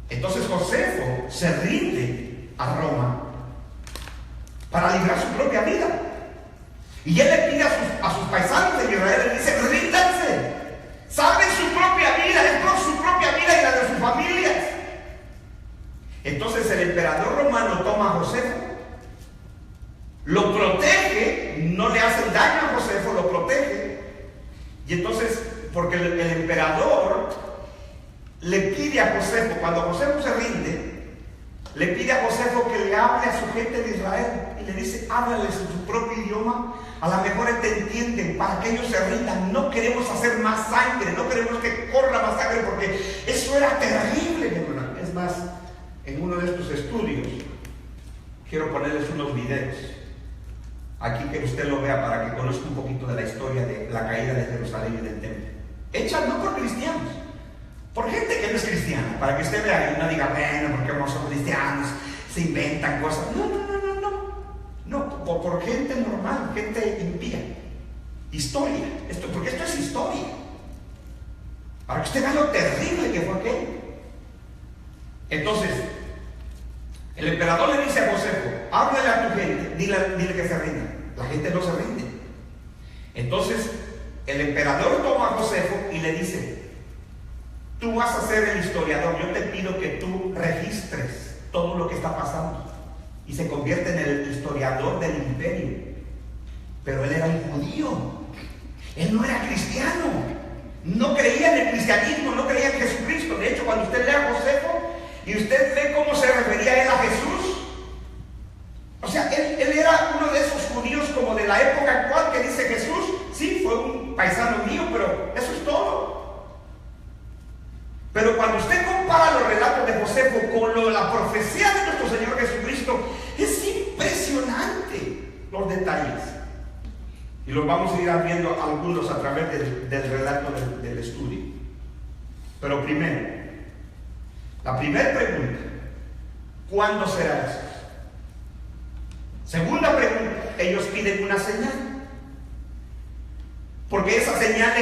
Speaker 1: Entonces Josefo se rinde a Roma para librar su propia vida. Y él le pide a sus paisanos de Israel, le dice: ríndanse, salven su propia vida, es por su propia vida y la de sus familias. Entonces el emperador romano toma a Josefo, lo protege, no le hacen daño a Josefo, lo protege. Y entonces, porque el emperador le pide a Josefo, cuando Josefo se rinde, le pide a Josefo que le hable a su gente de Israel, y le dice: háblales en su propio idioma, a lo mejor te entienden, para que ellos se rindan. No queremos hacer más sangre, no queremos que corra más sangre, porque eso era terrible, mi hermano. Es más, en uno de estos estudios quiero ponerles unos videos aquí que usted lo vea para que conozca un poquito de la historia de la caída de Jerusalén y del templo. Hecha no por cristianos, por gente que no es cristiana, para que usted vea y no diga, bueno, porque no son cristianos, se inventan cosas. No, por gente normal, gente impía. Historia, porque esto es historia. Para que usted vea lo terrible que fue aquello. Entonces, el emperador le dice a Josefo, háblale a tu gente, dile que se rinda. La gente no se rinde. Entonces, el emperador toma a Josefo y le dice, tú vas a ser el historiador, yo te pido que tú registres todo lo que está pasando. Y se convierte en el historiador del imperio. Pero él era un judío, él no era cristiano, no creía en el cristianismo, no creía en Jesucristo. De hecho, cuando usted lee a Josefo y usted ve cómo se refería él a Jesús, o sea, él era uno de esos judíos como de la época actual que dice Jesús, sí, fue un paisano mío, pero eso es todo. Pero cuando usted compara los relatos de Josefo con la profecía de nuestro Señor Jesucristo, es impresionante los detalles. Y los vamos a ir viendo algunos a través del relato del estudio. Pero primero, la primera pregunta, ¿cuándo será eso? Segunda pregunta, ellos piden una señal. Porque esa señal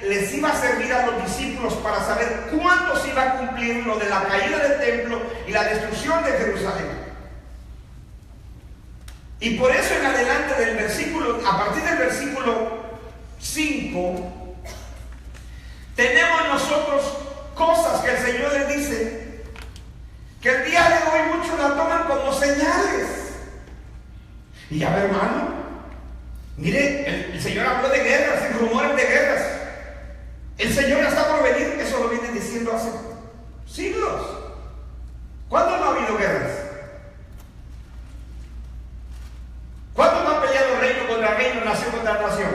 Speaker 1: les iba a servir a los discípulos para saber cuándo se iba a cumplir lo de la caída del templo y la destrucción de Jerusalén. Y por eso en adelante a partir del versículo 5, tenemos nosotros cosas que el Señor les dice, que el día de hoy muchos la toman como señales. Y ya ve, hermano, mire, el Señor habló de guerras y rumores de guerras. El Señor ya está por venir, eso lo vienen diciendo hace siglos. ¿Cuándo no ha habido guerras? ¿Cuándo no ha peleado reino contra reino, nación contra nación?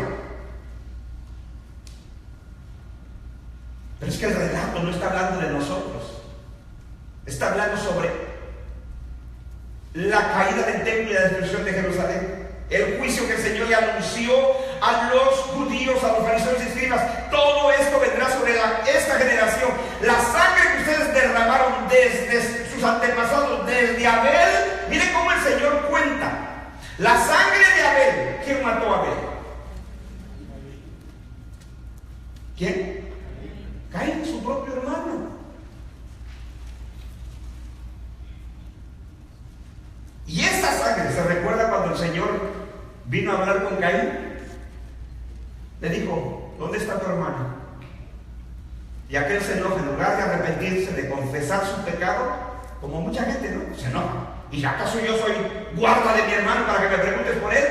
Speaker 1: Pero es que el relato no está hablando de nosotros. Está hablando sobre la caída del templo y la destrucción de Jerusalén. El juicio que el Señor le anunció a los judíos, a los fariseos y escribas. Todo esto vendrá sobre esta generación. La sangre que ustedes derramaron desde sus antepasados, desde Abel. Miren cómo el Señor cuenta. La sangre de Abel. ¿Quién mató a Abel? ¿Quién? Caín, su propio hermano. Y esa sangre, ¿se recuerda cuando el Señor vino a hablar con Caín? Le dijo, ¿dónde está tu hermano? Y aquel se enoja, en lugar de arrepentirse, de confesar su pecado, como mucha gente, ¿no? Se enoja. ¿Y acaso yo soy guarda de mi hermano para que me preguntes por él?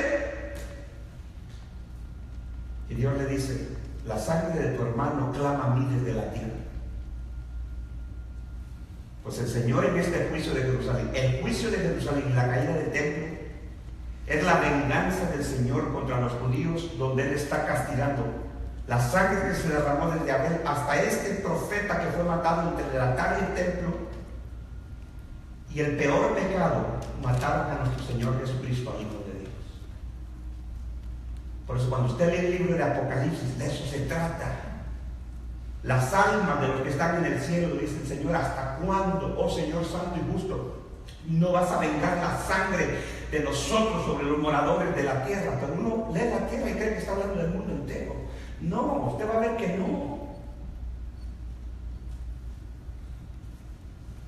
Speaker 1: Y Dios le dice, la sangre de tu hermano clama a mí desde la tierra. Pues el Señor en este juicio de Jerusalén, el juicio de Jerusalén y la caída del templo, es la venganza del Señor contra los judíos, donde Él está castigando la sangre que se derramó desde Abel hasta este profeta que fue matado entre el altar y el templo. Y el peor pecado, mataron a nuestro Señor Jesucristo, Hijo de Dios. Por eso cuando usted lee el libro de Apocalipsis, de eso se trata. Las almas de los que están en el cielo dicen, Señor, ¿hasta cuándo, oh Señor santo y justo, no vas a vengar la sangre de nosotros sobre los moradores de la tierra? Pero uno lee la tierra y cree que está hablando del mundo entero. No, usted va a ver que no.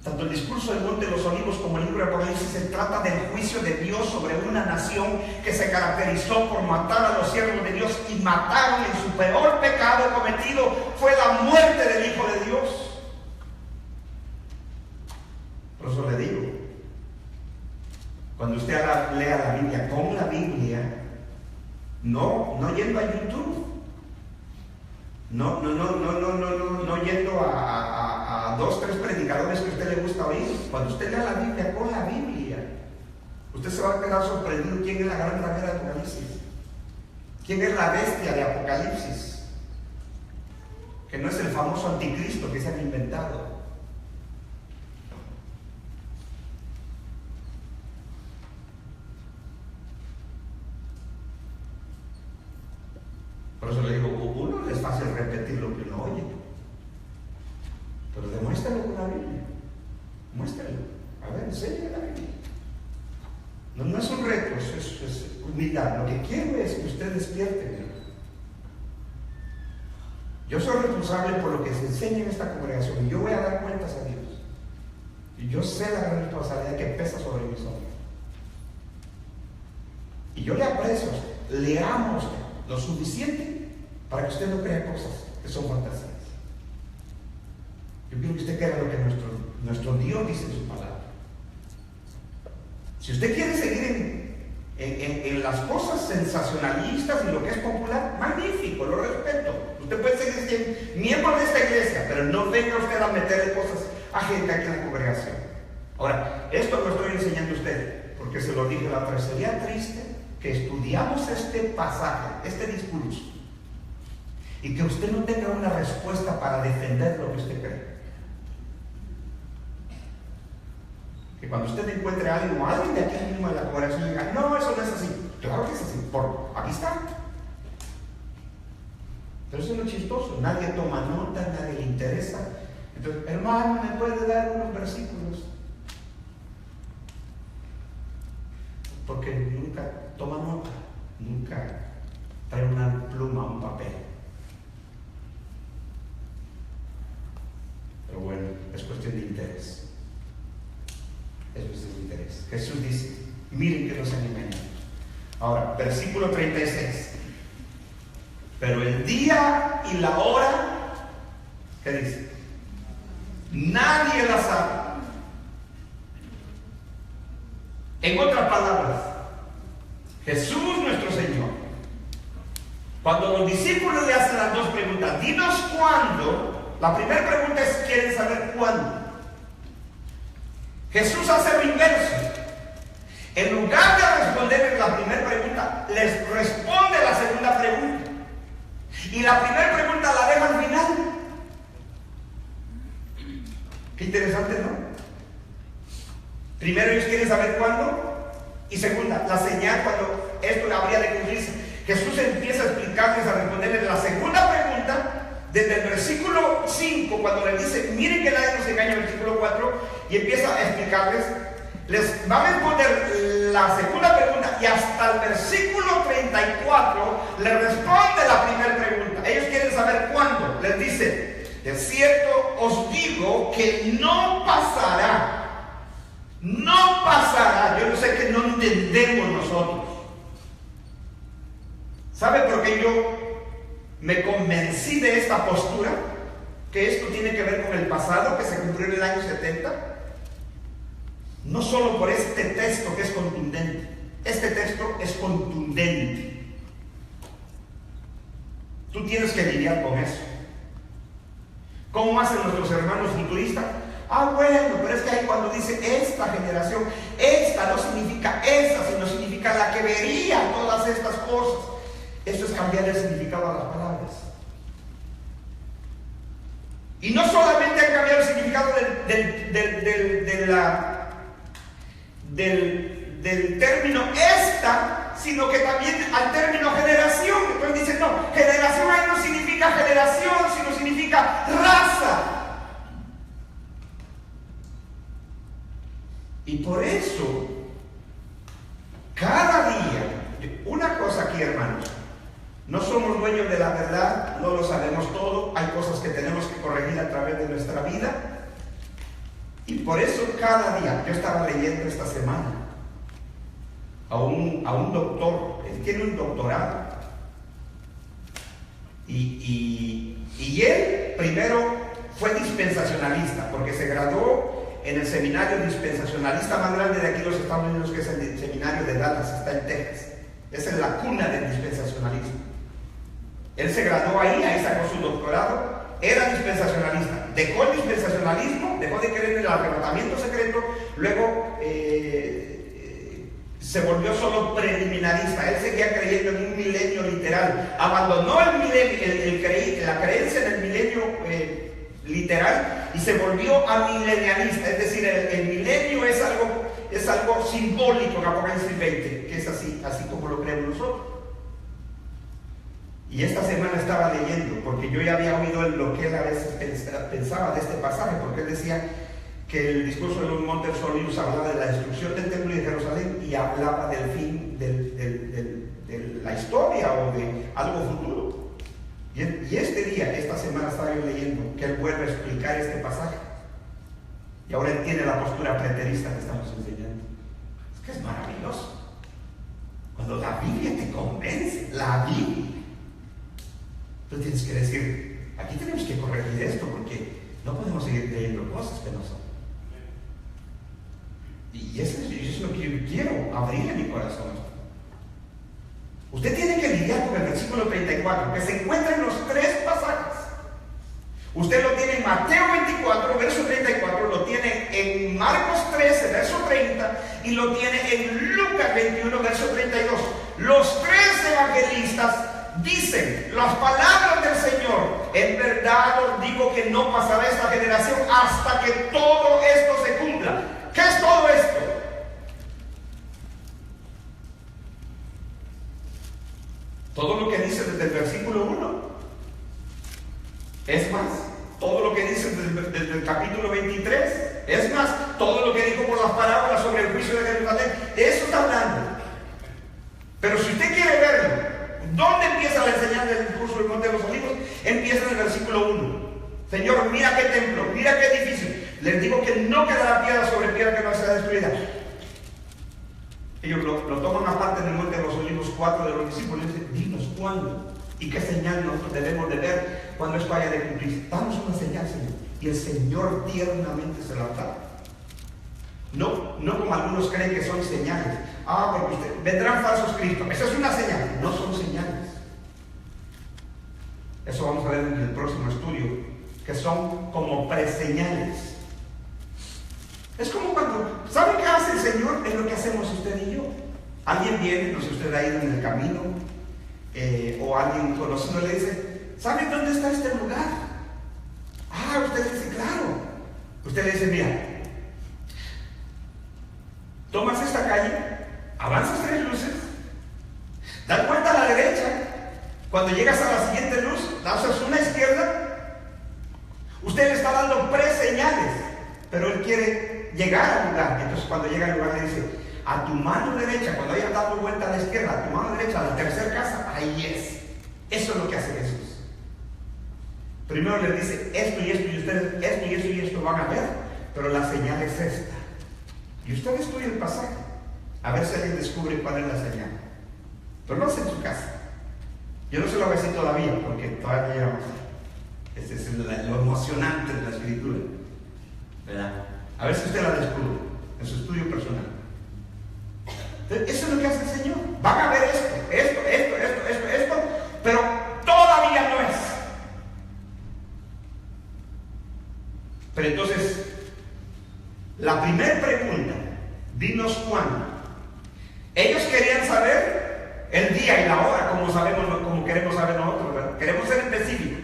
Speaker 1: Tanto el discurso del Monte de los Olivos como el libro de Apocalipsis se trata del juicio de Dios sobre una nación que se caracterizó por matar a los siervos de Dios y mataron en su peor pecado cometido, fue la muerte del Hijo de Dios. Por eso le digo, cuando usted lea la Biblia, con la Biblia, no yendo a YouTube, no yendo a 2, 3 predicadores que a usted le gusta oír. Cuando usted lea la Biblia, con la Biblia, usted se va a quedar sorprendido quién es la gran ramera de Apocalipsis, quién es la bestia de Apocalipsis, que no es el famoso anticristo que se han inventado. No, no es un reto, es humildad. Lo que quiero es que usted despierte, mi hermano. Yo soy responsable por lo que se enseña en esta congregación y yo voy a dar cuentas a Dios. Y yo sé la gran responsabilidad que pesa sobre mis hombros. Y yo le aprecio, leamos lo suficiente para que usted no crea cosas que son fantasías. Yo quiero que usted crea lo que nuestro Dios dice en su palabra. Si usted quiere seguir en las cosas sensacionalistas y lo que es popular, magnífico, lo respeto. Usted puede seguir siendo miembro de esta iglesia, pero no venga usted a meterle cosas a gente aquí en la congregación. Ahora, esto lo estoy enseñando a usted, porque se lo dije la otra vez. Sería triste que estudiamos este pasaje, este discurso, y que usted no tenga una respuesta para defender lo que usted cree. Que cuando usted encuentre a alguien o a alguien de aquí mismo de la congregación diga, no, eso no es así. Claro que es así, aquí está. Pero eso es lo chistoso, nadie toma nota, nadie le interesa. Entonces, hermano, ¿me puede dar unos versículos? Porque nunca toma nota, nunca trae una pluma, un papel. Pero bueno, es cuestión de interés. Es cuestión de interés. Jesús dice, miren que no se engañan. Ahora, versículo 36. Pero el día y la hora, ¿qué dice? Nadie la sabe. En otras palabras, Jesús nuestro Señor, cuando los discípulos le hacen las dos preguntas, dinos cuándo, la primera pregunta es, ¿quieren saber cuándo? Jesús hace lo inverso. En lugar de responderles la primera pregunta, les responde la segunda pregunta. Y la primera pregunta la deja al final. Qué interesante, ¿no? Primero, ellos quieren saber cuándo. Y segunda, la señal cuando esto habría de cumplirse. Jesús empieza a explicarles, a responderles la segunda pregunta desde el versículo 5, cuando les dice, miren que nadie nos engaña, el versículo 4, y empieza a explicarles, les va a responder la segunda pregunta y hasta el versículo 34 les responde la primera pregunta. Ellos quieren saber cuándo. Les dice, de cierto os digo que no pasará. No pasará. Yo no sé que no entendemos nosotros. ¿Sabe por qué yo me convencí de esta postura? Que esto tiene que ver con el pasado que se cumplió en el año 70. No solo por este texto que es contundente. Este texto es contundente. Tú tienes que lidiar con eso. ¿Cómo hacen nuestros hermanos futuristas? Bueno, pero es que ahí cuando dice esta generación, esta no significa esta, sino significa la que vería todas estas cosas. Eso es cambiar el significado a las palabras. Y no solamente han cambiado el significado del término esta, sino que también al término generación. Entonces dicen, no, generación ahí no significa generación, sino significa raza. Y por eso, cada día, una cosa aquí, hermanos, no somos dueños de la verdad, no lo sabemos todo, hay cosas que tenemos que corregir a través de nuestra vida. Y por eso cada día, yo estaba leyendo esta semana a un doctor, él tiene un doctorado, y él primero fue dispensacionalista, porque se graduó en el seminario dispensacionalista más grande de aquí en los Estados Unidos, que es el seminario de Dallas, está en Texas. Esa es la cuna del dispensacionalismo. Él se graduó ahí sacó su doctorado, era dispensacionalista, dejó el dispensacionalismo, dejó de creer en el arrebatamiento secreto, luego se volvió solo preliminarista. Él seguía creyendo en un milenio literal, abandonó el milenio, la creencia en el milenio literal y se volvió amilenialista, es decir, el milenio es algo simbólico en Apocalipsis 20, que es así como lo creemos nosotros. Y esta semana estaba leyendo, porque yo ya había oído lo que él a veces pensaba de este pasaje, porque él decía que el discurso de los Montes Olivos hablaba de la destrucción del templo de Jerusalén y hablaba hablaba del fin de la historia o de algo futuro. Y este día, esta semana estaba yo leyendo que él vuelve a explicar este pasaje. Y ahora él tiene la postura preterista que estamos enseñando. Es que es maravilloso. Cuando la Biblia te convence, la Biblia, tú tienes que decir, aquí tenemos que corregir esto porque no podemos seguir creyendo cosas que no son. Y eso es lo que yo quiero abrir en mi corazón. Usted tiene que lidiar con el versículo 34, que se encuentra en los tres pasajes. Usted lo tiene en Mateo 24, verso 34, lo tiene en Marcos 13, verso 30, y lo tiene en Lucas 21, verso 32. Los tres evangelistas dicen las palabras del Señor: en verdad os digo que no pasará esta generación hasta que todo esto se cumpla. ¿Qué es todo esto? Todo lo que dice desde el versículo 1. Es más, todo lo que dice desde el capítulo 23. Es más, todo lo que dijo por las parábolas sobre el juicio de Jerusalén. De eso está hablando. Pero si usted quiere verlo, ¿dónde empieza la enseñanza del discurso del Monte de los Olivos? Empieza en el versículo 1. Señor, mira qué templo, mira qué edificio. Les digo que no quedará piedra sobre piedra que no sea destruida. Ellos lo toman aparte en el Monte de los Olivos 4 de los discípulos y dicen: dinos cuándo y qué señal nosotros debemos de ver cuando esto haya de cumplir. Danos una señal, Señor. Y el Señor tiernamente se la da. No como algunos creen que son señales. Porque vendrán falsos cristos. Esa es una señal. No son señales. Eso vamos a ver en el próximo estudio, que son como preseñales. Es como cuando, ¿sabe qué hace el Señor? Es lo que hacemos usted y yo. Alguien viene, no sé, usted ha ido en el camino, o alguien conocido le dice: ¿sabe dónde está este lugar? Usted dice: claro. Usted le dice: mira, tomas esta calle, avanzas 3 luces, das vuelta a la derecha, cuando llegas a la siguiente luz, das una izquierda. Usted le está dando preseñales, pero él quiere llegar al lugar. Entonces cuando llega al lugar le dice: a tu mano derecha, cuando hayas dado vuelta a la izquierda, a tu mano derecha, a la tercera casa, ahí es. Eso es lo que hace Jesús. Primero les dice esto y esto, y ustedes esto y esto y esto van a ver, pero la señal es esta. Y usted estudia el pasaje, a ver si alguien descubre cuál es la señal. Pero no es en su casa. Yo no se lo voy a decir todavía, porque todavía no llegamos. Este es lo emocionante de la escritura, ¿verdad? A ver si usted la descubre en su estudio personal. Entonces, eso es lo que hace el Señor. Van a ver esto, pero todavía no es. Pero entonces, la primera pregunta: dinos cuándo. Ellos querían saber el día y la hora, como queremos saber nosotros, ¿verdad? Queremos ser específicos.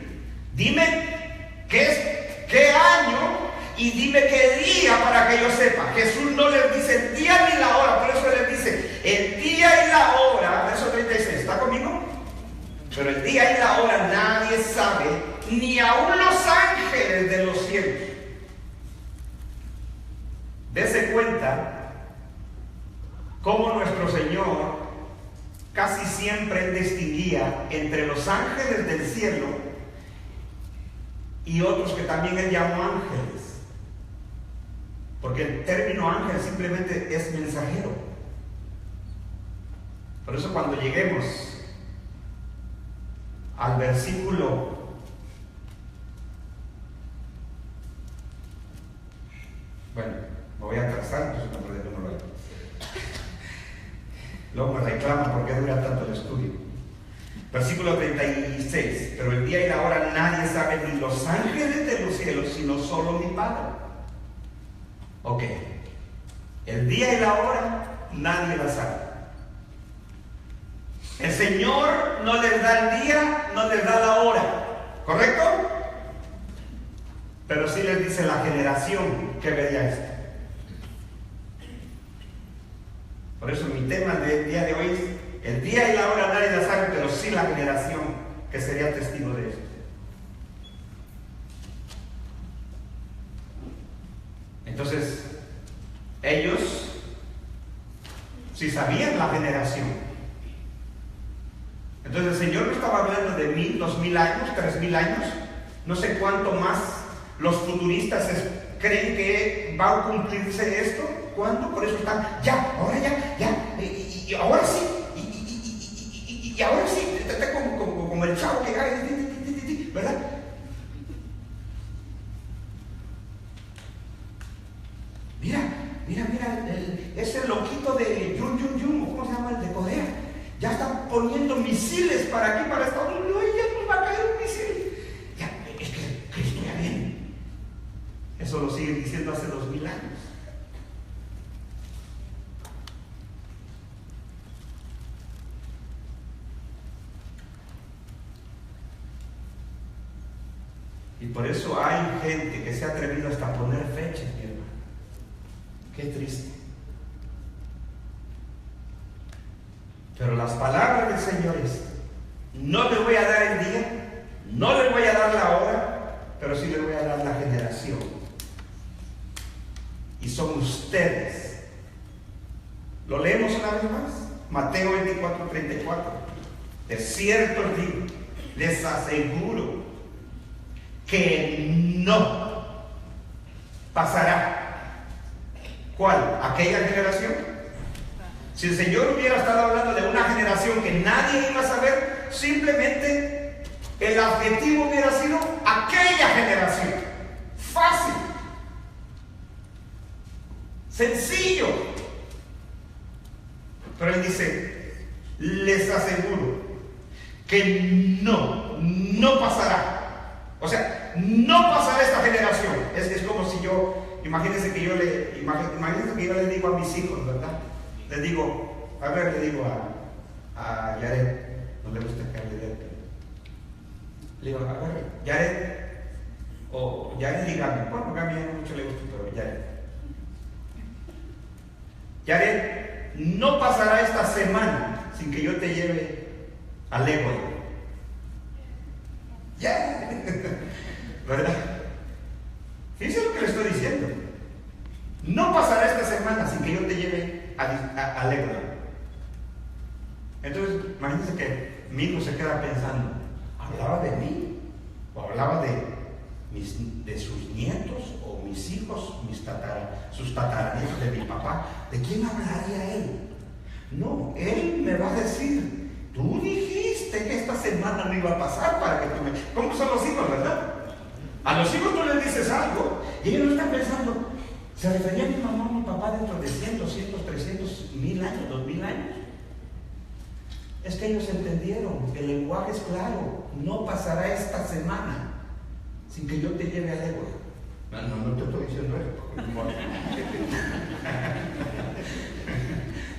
Speaker 1: Dime qué año y dime qué día para que yo sepa. Jesús no les dice el día ni la hora, por eso les dice el día y la hora. Verso 36, ¿está conmigo? Pero el día y la hora nadie sabe, ni aun los ángeles de los cielos. Dese cuenta cómo nuestro Señor casi siempre distinguía entre los ángeles del cielo y otros que también él llamó ángeles, porque el término ángel simplemente es mensajero. Por eso cuando lleguemos al versículo 'me voy a atrasar, entonces no puedo ponerlo ahí. Luego me reclaman porque dura tanto el estudio. Versículo 36: pero el día y la hora nadie sabe, ni los ángeles de los cielos, sino solo mi Padre. Ok, el día y la hora nadie la sabe. El Señor no les da el día, no les da la hora, ¿correcto? Pero sí les dice la generación que vería esto. Por eso mi tema del día de hoy es: el día y la hora nadie la sabe, pero sí la generación que sería testigo de esto. Entonces, ellos si sabían la generación. Entonces el Señor no estaba hablando de 1000, 2000 años, 3000 años, no sé cuánto más los futuristas creen que va a cumplirse esto. ¿Cuándo? Por eso están, ya, ahora y ahora sí, y ahora sí, como el chavo que cae, ¿verdad? Mira, ese loquito de Yun, ¿cómo se llama? El de Corea. Ya están poniendo misiles para aquí, para Estados Unidos. ¡Ay, ya nos va a caer un misil! Ya, es que Cristo ya viene. Eso lo siguen diciendo hace 2000 años. Y por eso hay gente que se ha atrevido hasta a poner fechas, mi hermano. Qué triste. Pero las palabras del Señor es: no le voy a dar el día, no le voy a dar la hora, pero sí le voy a dar la generación. Y son ustedes. ¿Lo leemos una vez más? Mateo 24:34. De cierto os digo, les aseguro que no pasará. ¿Cuál? ¿Aquella generación? Si el Señor hubiera estado hablando de una generación que nadie iba a saber, simplemente el adjetivo hubiera sido aquella generación. Fácil. Sencillo. Pero Él dice: les aseguro que no pasará. O sea, no pasará esta generación. Es como si imagínense que yo le digo a mis hijos, ¿verdad? Les digo, le digo a Yaret, no le gusta que hable de él, le digo, Yaret y Gaby. Bueno, Gaby no mucho le gusta, pero Yaret, no pasará esta semana sin que yo te lleve al Éboli. Ya, ¿verdad? Fíjense lo que le estoy diciendo. No pasará esta semana sin que yo te lleve al Éboli. Entonces, imagínense que mi hijo se queda pensando: ¿hablaba de mí? ¿O hablaba de sus nietos? ¿O mis hijos? Sus tataranietos de mi papá. ¿De quién hablaría él? No, él me va a decir: tú dijiste que esta semana no iba a pasar para que tú me... ¿Cómo son los hijos, verdad? A los hijos tú les dices algo y ellos no están pensando: ¿se refería a mi mamá o mi papá dentro de 100, 200, 300, 1000 años, 2000 años? Es que ellos entendieron, el lenguaje es claro: no pasará esta semana sin que yo te lleve al Éboli. No te estoy diciendo esto.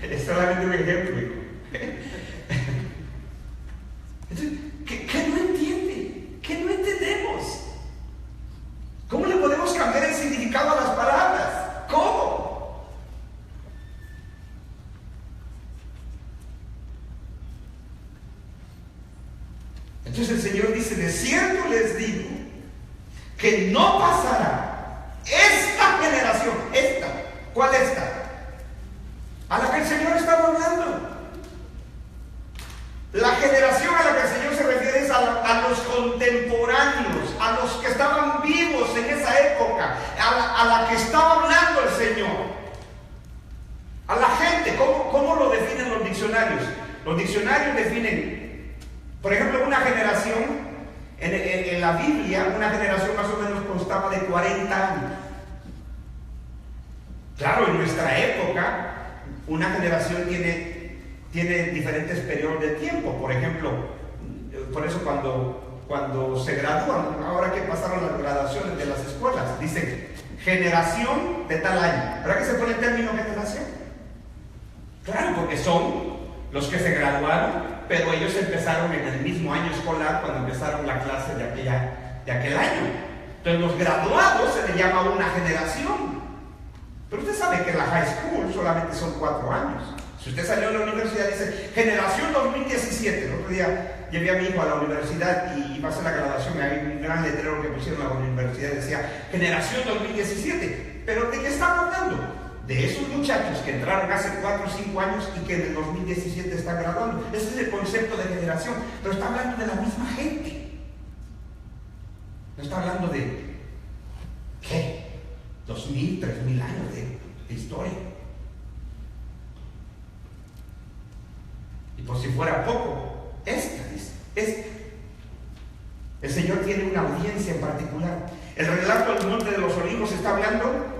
Speaker 1: Es solamente un ejemplo, hijo. Entonces, ¿qué no entiende? ¿Qué no entendemos? ¿Cómo le podemos cambiar el significado a las palabras? ¿Cómo? Entonces el Señor dice: de cierto les digo que no pasará esta generación. ¿Esta? ¿Cuál esta? A la que el Señor estaba hablando. La generación a la que el Señor se refiere es a los contemporáneos, a los que estaban vivos en esa época, a la que estaba hablando el Señor. A la gente. ¿Cómo lo definen los diccionarios? Los diccionarios definen, por ejemplo, una generación. En la Biblia, una generación más o menos constaba de 40 años. Claro, en nuestra época, una generación tiene diferentes periodos de tiempo. Por ejemplo, por eso cuando se gradúan, ahora que pasaron las graduaciones de las escuelas, dicen generación de tal año. ¿Verdad que se pone el término generación? Claro, porque son los que se graduaron, pero ellos empezaron en el mismo año escolar cuando empezaron la clase de aquel año. Entonces los graduados se les llama una generación. Pero usted sabe que en la high school solamente son 4 años. Si usted salió de la universidad, dice generación 2017. El otro día llevé a mi hijo a la universidad y iba a hacer la graduación. Hay un gran letrero que pusieron a la universidad y decía generación 2017. ¿Pero de qué están hablando? de esos muchachos que entraron hace 4 o 5 años y que en el 2017 están graduando. Ese es el concepto de generación, pero está hablando de la misma gente. No está hablando de, ¿qué? 2000, 3000 años de historia. Y por si fuera poco, esta dice. El Señor tiene una audiencia en particular. El relato del Monte de los Olivos está hablando,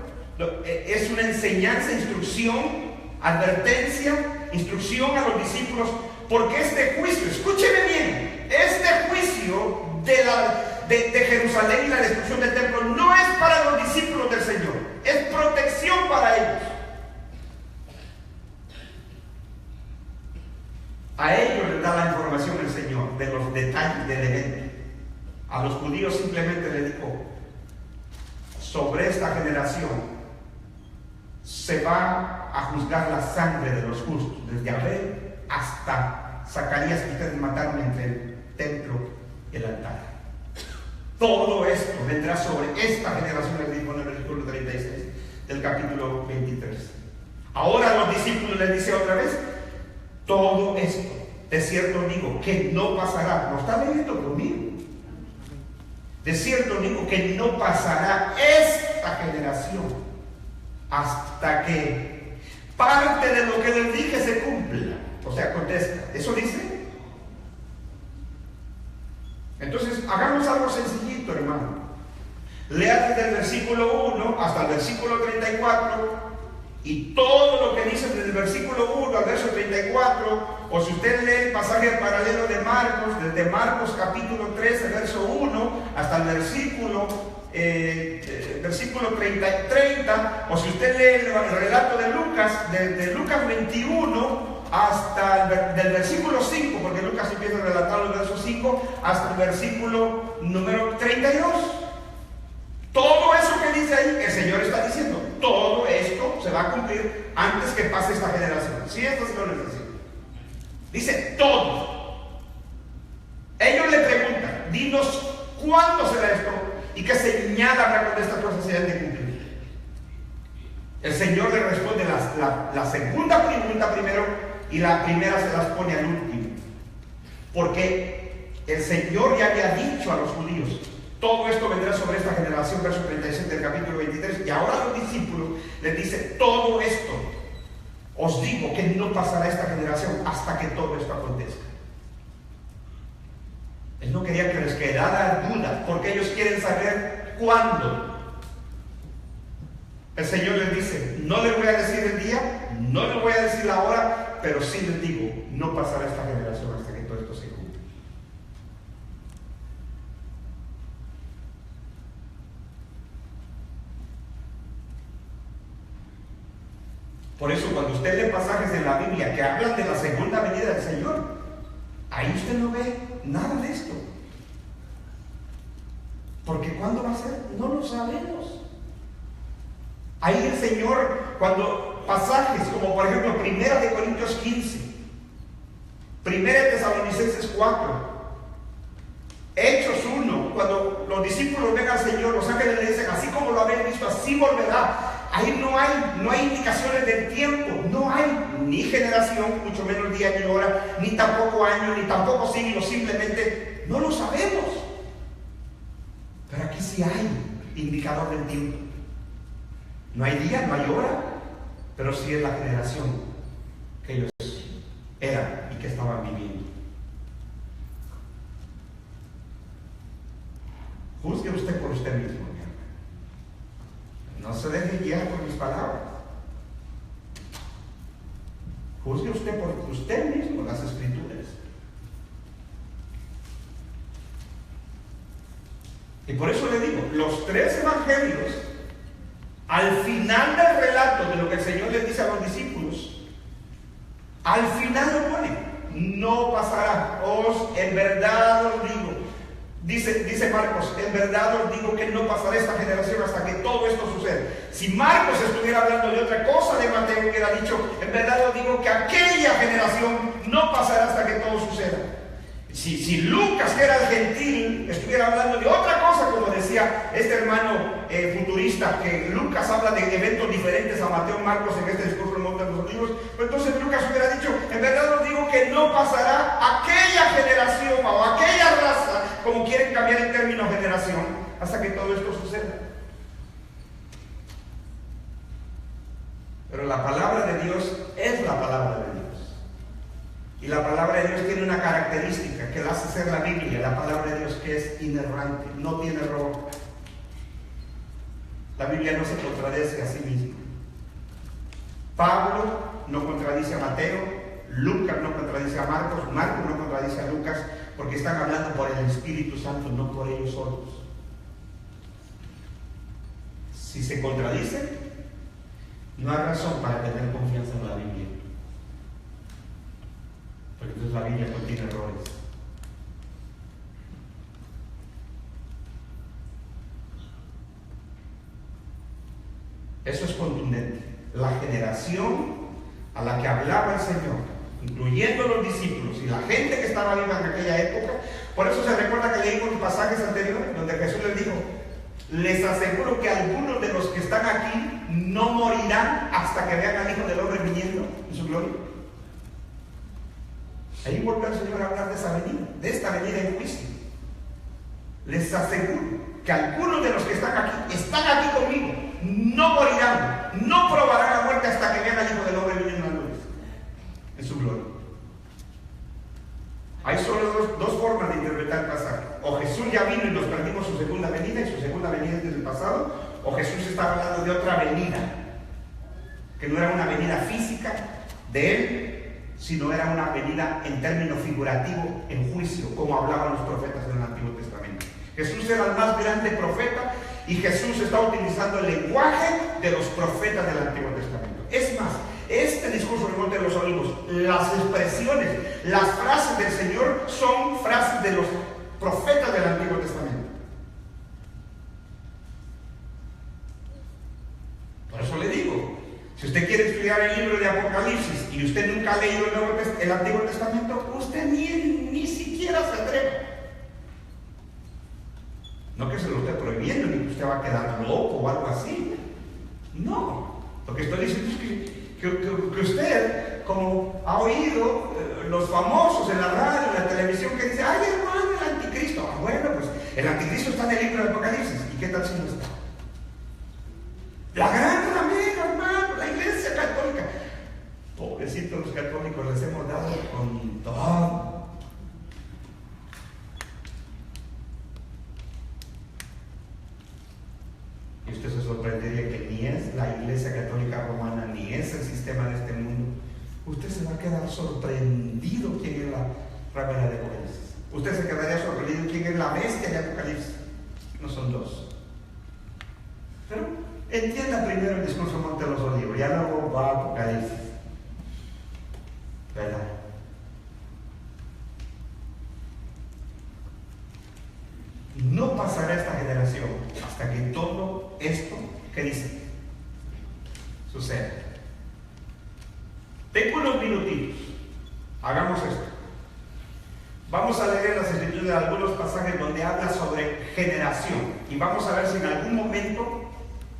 Speaker 1: es una enseñanza, instrucción, advertencia, instrucción a los discípulos, porque este juicio, escúcheme bien, este juicio de Jerusalén y la destrucción del templo no es para los discípulos del Señor, es protección para ellos. A ellos les da la información el Señor de los detalles del evento. A los judíos simplemente le dijo: sobre esta generación se va a juzgar la sangre de los justos, desde Abel hasta Zacarías, que ustedes mataron entre el templo y el altar. Todo esto vendrá sobre esta generación, les dijo en el versículo 36 del capítulo 23. Ahora a los discípulos les dice otra vez: todo esto, de cierto digo, que no pasará. ¿Lo está leyendo conmigo? De cierto digo que no pasará esta generación hasta que parte de lo que les dije se cumpla. O sea, contesta, ¿eso dice? Entonces, hagamos algo sencillito, hermano. Lea desde el versículo 1 hasta el versículo 34 y todo lo que dice desde el versículo 1 al verso 34, o si usted lee el pasaje paralelo de Marcos, desde Marcos capítulo 13, verso 1 hasta el versículo 30, o si usted lee el relato de Lucas, de Lucas 21 hasta del versículo 5, porque Lucas empieza a relatar el verso 5 hasta el versículo número 32. Todo eso que dice ahí, el Señor está diciendo, todo esto se va a cumplir antes que pase esta generación. ¿Sí? Esto es lo que dice. Dice todo. Ellos le preguntan: dinos cuándo será esto y qué señal habrá cuando estas cosas se hayan de cumplir. El Señor le responde la segunda pregunta primero y la primera se las pone al último. Porque el Señor ya había dicho a los judíos: todo esto vendrá sobre esta generación, verso 37 del capítulo 23. Y ahora a los discípulos les dice: todo esto os digo que no pasará esta generación hasta que todo esto acontezca. Él no quería que les quedara duda, porque ellos quieren saber cuándo. El Señor les dice: no les voy a decir el día, no les voy a decir la hora, pero sí les digo, no pasará esta generación hasta que todo esto se cumpla. Por eso cuando usted lee pasajes en la Biblia que hablan de la segunda venida del Señor, ahí usted no ve nada de esto. Porque ¿cuándo va a ser? No lo sabemos. Ahí el Señor, cuando pasajes como por ejemplo 1 Corintios 15, 1 Tesalonicenses 4, Hechos 1, cuando los discípulos ven al Señor, los ángeles le dicen: así como lo habéis visto, así volverá. Ahí no hay indicaciones del tiempo, no hay ni generación, mucho menos día ni hora, ni tampoco año, ni tampoco siglo, simplemente no lo sabemos. Pero aquí sí hay indicador del tiempo. No hay día, no hay hora, pero sí es la generación que ellos eran y que estaban viviendo. Juzgue usted por usted mismo, mi hermano. No se deje guiar por mis palabras. Juzgue usted por usted mismo las Escrituras. Y por eso le digo, los 3 evangelios, al final del relato de lo que el Señor les dice a los discípulos, al final lo pone: no pasará, en verdad os digo. Dice Marcos: en verdad os digo que no pasará esta generación hasta que todo esto suceda. Si Marcos estuviera hablando de otra cosa, de Mateo hubiera dicho: en verdad os digo que aquella generación no pasará hasta que todo suceda. Si Lucas, que era el gentil, estuviera hablando de otra cosa, como decía este hermano futurista, que Lucas habla de eventos diferentes a Mateo y Marcos en este discurso del Monte de los Olivos, pues entonces Lucas hubiera dicho, en verdad os digo que no pasará aquella generación o aquella raza, como quieren cambiar el término generación, hasta que todo esto suceda. Pero la palabra de Dios es la palabra de Dios. Y la palabra de Dios tiene una característica que la hace ser la Biblia, la palabra de Dios, que es inerrante, no tiene error. La Biblia no se contradice a sí misma. Pablo no contradice a Mateo, Lucas no contradice a Marcos, Marcos no contradice a Lucas, porque están hablando por el Espíritu Santo, no por ellos solos. Si se contradicen, no hay razón para tener confianza en la Biblia. Porque entonces la Biblia contiene errores. Eso es contundente. La generación a la que hablaba el Señor, incluyendo los discípulos y la gente que estaba viva en aquella época, por eso se recuerda que leímos pasajes anteriores donde Jesús les dijo: les aseguro que algunos de los que están aquí no morirán hasta que vean al Hijo del Hombre viniendo en su gloria. Ahí volvió el Señor a hablar de esa venida, de esta venida en juicio. Les aseguro que algunos de los que están aquí conmigo, no morirán, no probarán la muerte hasta que vean al Hijo del Hombre viniendo en la nubes, en su gloria. Hay solo dos formas de interpretar el pasaje. O Jesús ya vino y nos perdimos su segunda venida, y su segunda venida es desde el pasado, o Jesús está hablando de otra venida, que no era una venida física de Él, sino era una venida en término figurativo, en juicio, como hablaban los profetas en el Antiguo Testamento. Jesús era el más grande profeta, y Jesús está utilizando el lenguaje de los profetas del Antiguo Testamento. Es más, este discurso del Monte de los Olivos, las expresiones, las frases del Señor son frases de los profetas del Antiguo Testamento. Por eso le digo, si usted quiere estudiar el libro de Apocalipsis y usted nunca ha leído el Antiguo Testamento, usted ni siquiera se atreva. No que se lo esté prohibiendo, ni que usted va a quedar loco o algo así. No, lo que estoy diciendo es que usted, como ha oído los famosos en la radio, en la televisión, que dicen: ay, hermano, el anticristo. Ah, bueno, pues el anticristo está en el libro de Apocalipsis. ¿Y qué tal si no está? La gran amiga, hermano, la Iglesia Católica. Pobrecitos los católicos, les hemos dado con todo. Y usted se sorprendería que ni es la Iglesia Católica Romana, ni es el sistema de este mundo. Usted se va a quedar sorprendido quién es la ramera de Apocalipsis. Usted se quedaría sorprendido quién es la bestia de Apocalipsis. No son dos. Pero entienda primero el discurso del Monte de los Olivos, ya luego va a Apocalipsis. ¿Verdad? No pasará esta generación hasta que todo esto que dice suceda. Tengo unos minutitos. Hagamos esto. Vamos a leer las escrituras de algunos pasajes donde habla sobre generación, y vamos a ver si en algún momento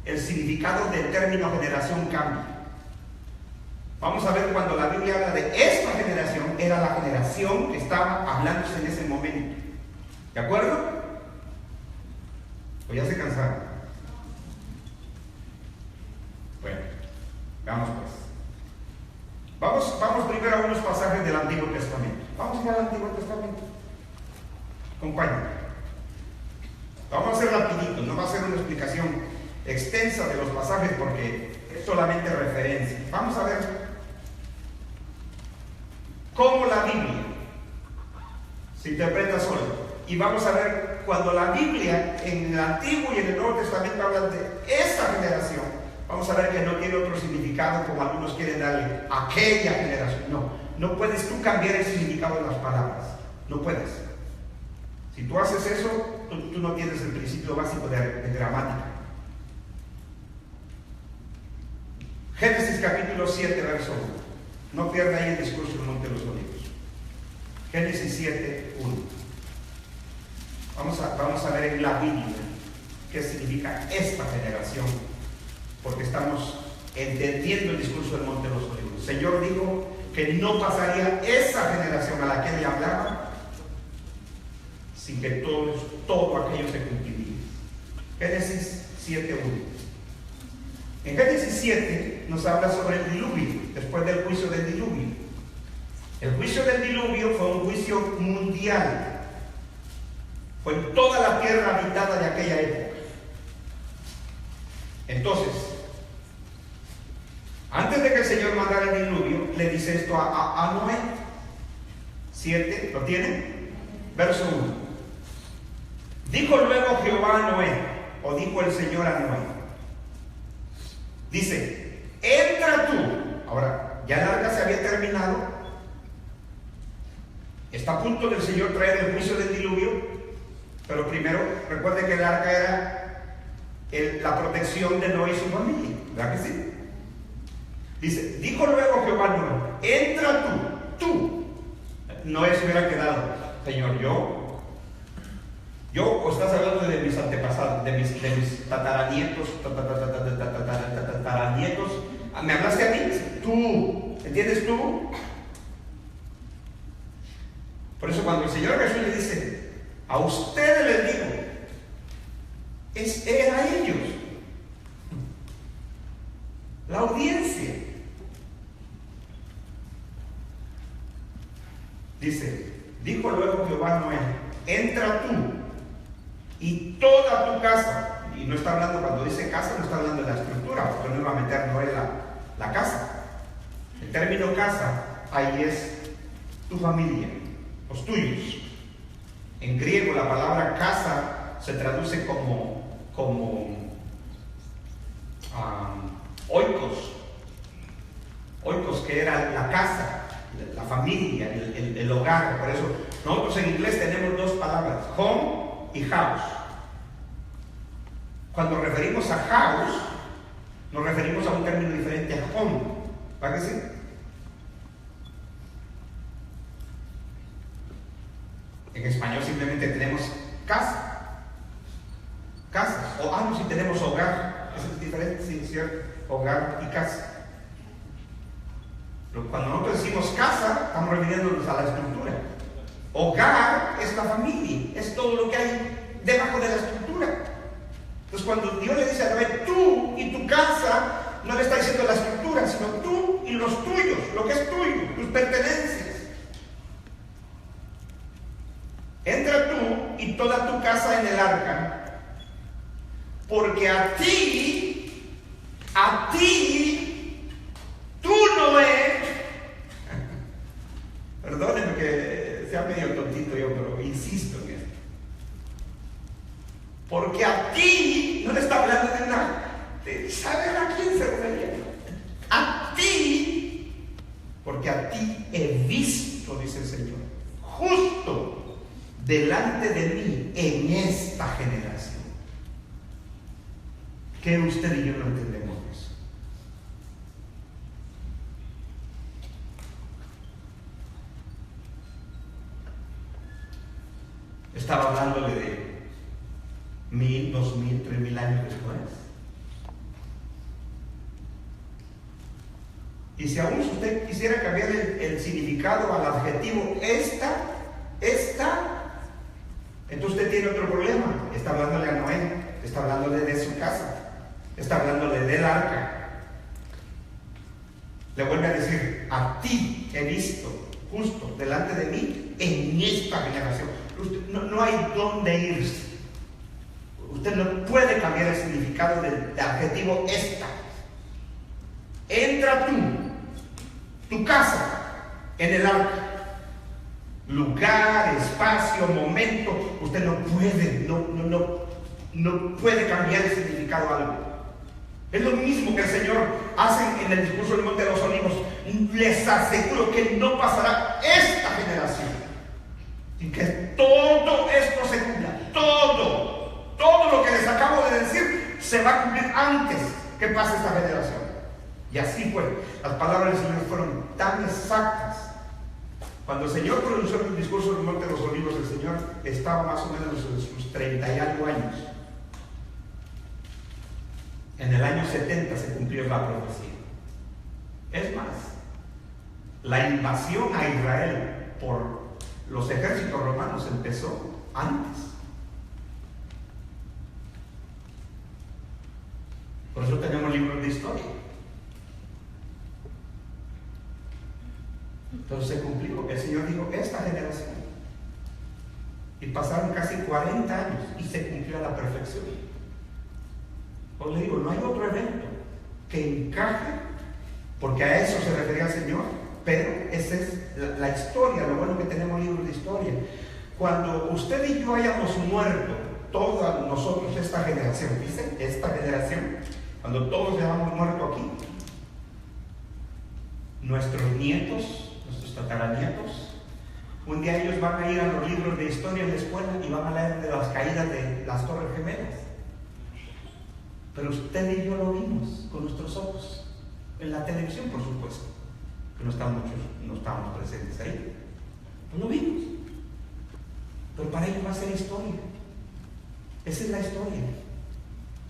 Speaker 1: el significado del término generación cambia. Vamos a ver cuando la Biblia habla de esta generación, era la generación que estaba hablándose en ese momento. ¿De acuerdo? ¿O ya se cansaron? Bueno, vamos pues. Vamos primero a unos pasajes del Antiguo Testamento. Vamos a ir al Antiguo Testamento. Acompáñenme. Vamos a hacer rapidito, no va a ser una explicación extensa de los pasajes porque es solamente referencia. Vamos a ver cómo la Biblia se interpreta sola. Y vamos a ver cuando la Biblia en el Antiguo y en el Nuevo Testamento habla de esta generación, vamos a ver que no tiene otro significado como algunos quieren darle a aquella generación. No puedes tú cambiar el significado de las palabras. No puedes. Si tú haces eso, tú no tienes el principio básico de gramática. Génesis capítulo 7, verso 1. No pierda ahí el discurso del Monte de los Olivos. Génesis 7:1. Vamos a ver en la Biblia qué significa esta generación, porque estamos entendiendo el discurso del Monte de los Olivos. El Señor dijo que no pasaría esa generación a la que Él hablaba sin que todo aquello se cumpliría. Génesis 7:1. En Génesis 7 nos habla sobre el diluvio, después del juicio del diluvio. El juicio del diluvio fue un juicio mundial. Fue en toda la tierra habitada de aquella época. Entonces, antes de que el Señor mandara el diluvio, le dice esto a Noé. 7, ¿lo tienen? Verso 1. Dijo luego Jehová a Noé, o dijo el Señor a Noé. Dice, entra tú. Ahora, ya el arca se había terminado. Está a punto del Señor traer el juicio del diluvio. Pero primero, recuerden que el arca era la protección de Noé y su familia. ¿Verdad que sí? Dice, dijo luego Jehová a Noé, entra tú. Noé se hubiera quedado, Señor, yo, o estás hablando de mis antepasados, de mis tataranietos, ¿me hablaste a mí? Tú, ¿entiendes tú? Por eso cuando el Señor Jesús le dice, a ustedes les digo, era ellos, la audiencia. Dice, dijo luego Jehová a Noé, entra tú y toda tu casa. Y no está hablando, cuando dice casa, no está hablando de la estructura, porque no iba a meter Noé la casa. El término casa, ahí es tu familia, los tuyos. En griego la palabra casa se traduce como oikos. Oikos, que era la casa, la familia, el hogar. Por eso nosotros en inglés tenemos dos palabras, home y house. Cuando referimos a house, nos referimos a un término diferente a home. ¿Va que sí? En español simplemente tenemos casa. Casas. O no, si tenemos hogar. Eso es diferente, sí, ¿cierto? Hogar y casa. Pero cuando nosotros decimos casa, estamos refiriéndonos a la estructura. Hogar es la familia, es todo lo que hay debajo de la estructura. Entonces cuando Dios le dice a Noé, tú y tu casa, no le está diciendo la estructura, sino tú y los tuyos, lo que es tuyo, tus pertenencias. Entra tú y toda tu casa en el arca, porque a ti, tú Noé, perdónenme que sea medio tontito yo, pero insisto en esto, porque a ti, no le está hablando de nada, ¿saben a quién se refería? A ti, porque a ti he visto, dice el Señor, justo delante de mí en esta generación. Que usted y yo no entendemos eso. Estaba hablándole de 1000, 2000, 3000 años después. Y si aún usted quisiera cambiar el significado al adjetivo esta, entonces usted tiene otro problema. Está hablándole a Noé, está hablándole de su casa, está hablándole del arca. Le vuelve a decir, a ti he visto justo delante de mí en esta generación. Usted, no hay dónde irse. Usted no puede cambiar el significado del adjetivo esta. Entra tú, tu casa, en el arca. Lugar, espacio, momento, usted no puede cambiar el significado a algo. Es lo mismo que el Señor hace en el discurso del Monte de los Olivos. Les aseguro que no pasará esta generación sin que todo esto se cumpla. Todo lo que les acabo de decir se va a cumplir antes que pase esta generación. Y así fue. Las palabras del Señor fueron tan exactas Cuando el Señor pronunció el discurso del Monte de los Olivos, el Señor estaba más o menos en sus 30 y algo años. En el año 70 se cumplió la profecía. Es más, la invasión a Israel por los ejércitos romanos empezó antes. Por eso tenemos libros de historia. Entonces se cumplió. El Señor dijo, esta generación. Y pasaron casi 40 años y se cumplió a la perfección. Os le digo, no hay otro evento que encaje, porque a eso se refería el Señor, pero esa es la historia, lo bueno que tenemos libros de historia. Cuando usted y yo hayamos muerto, todos nosotros, esta generación, dice, esta generación, cuando todos hayamos muerto aquí, nuestros nietos, nuestros tataranietos, un día ellos van a ir a los libros de historia en la escuela y van a leer de las caídas de las Torres Gemelas. Pero usted y yo lo vimos con nuestros ojos, en la televisión, por supuesto, que no estábamos presentes ahí. Pues lo vimos. Pero para ellos va a ser historia. Esa es la historia.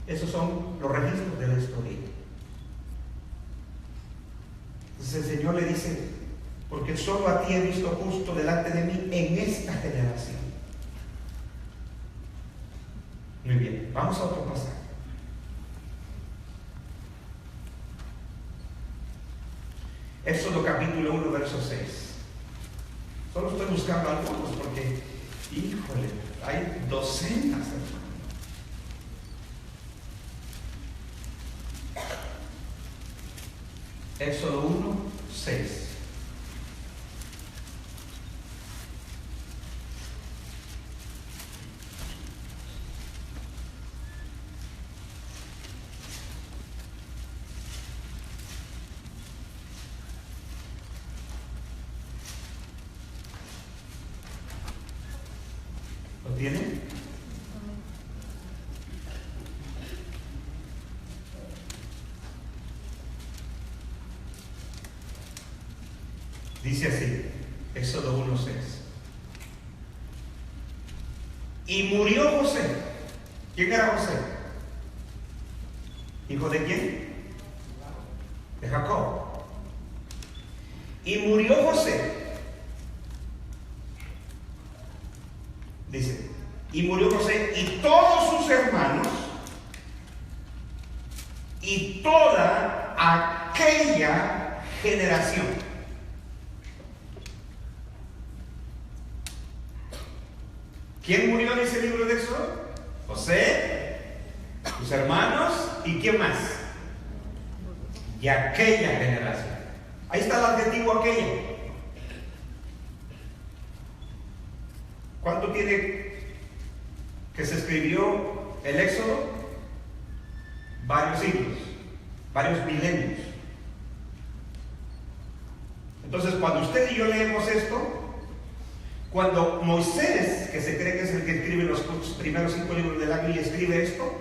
Speaker 1: Esos son los registros de la historia. Entonces el Señor le dice, porque solo a ti he visto justo delante de mí en esta generación. Muy bien, vamos a otro pasaje. Éxodo capítulo 1, verso 6. Solo estoy buscando algunos porque, híjole, hay docenas, hermano. Éxodo 1, 6. ¿Lo tienen? Dice así, Éxodo 1:6. Y murió José. ¿Quién era José? ¿Hijo de quién? De Jacob. Y murió José. Dice, y murió José y todos sus hermanos y toda aquella generación. ¿Quién murió en ese libro de Éxodo? José, sus hermanos y ¿quién más? Y aquella generación. Ahí está el adjetivo aquella. ¿Cuánto tiene que se escribió el Éxodo? Varios siglos, varios milenios. Entonces, cuando usted y yo leemos esto, cuando Moisés, que se cree que es el que escribe los primeros 5 libros de la Biblia, escribe esto,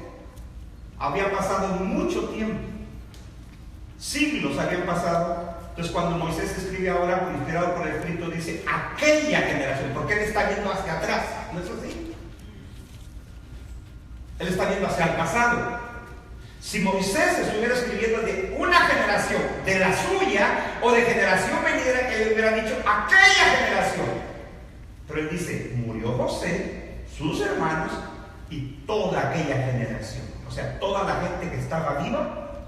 Speaker 1: había pasado mucho tiempo, siglos habían pasado. Entonces, cuando Moisés escribe ahora, inspirado por el Espíritu, dice aquella generación, porque él está viendo hacia atrás, ¿no es así? Él está viendo hacia el pasado. Si Moisés estuviera escribiendo de una generación, de la suya o de generación venidera, él hubiera dicho aquella generación. Pero él dice, murió José, sus hermanos y toda aquella generación. O sea, toda la gente que estaba viva,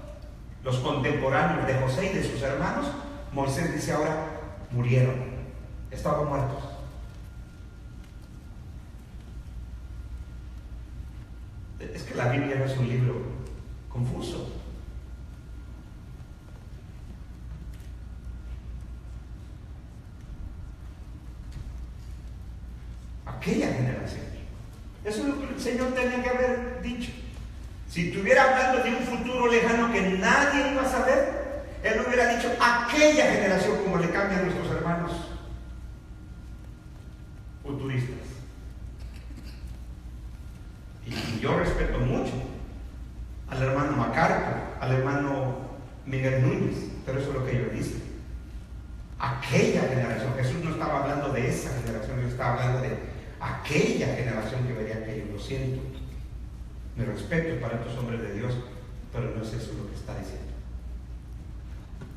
Speaker 1: los contemporáneos de José y de sus hermanos, Moisés dice ahora, murieron, estaban muertos. Es que la Biblia no es un libro confuso. Aquella generación. Eso es lo que el Señor tenía que haber dicho. Si estuviera hablando de un futuro lejano que nadie iba a saber, Él hubiera dicho aquella generación, como le cambian a nuestros hermanos futuristas. Y yo respeto mucho al hermano MacArthur, al hermano Miguel Núñez, pero eso es lo que ellos dicen. Aquella aquella generación. Jesús no estaba hablando de esa generación, él estaba hablando de aquella generación que vería aquello. Lo siento, me respeto para estos hombres de Dios, pero no es eso lo que está diciendo.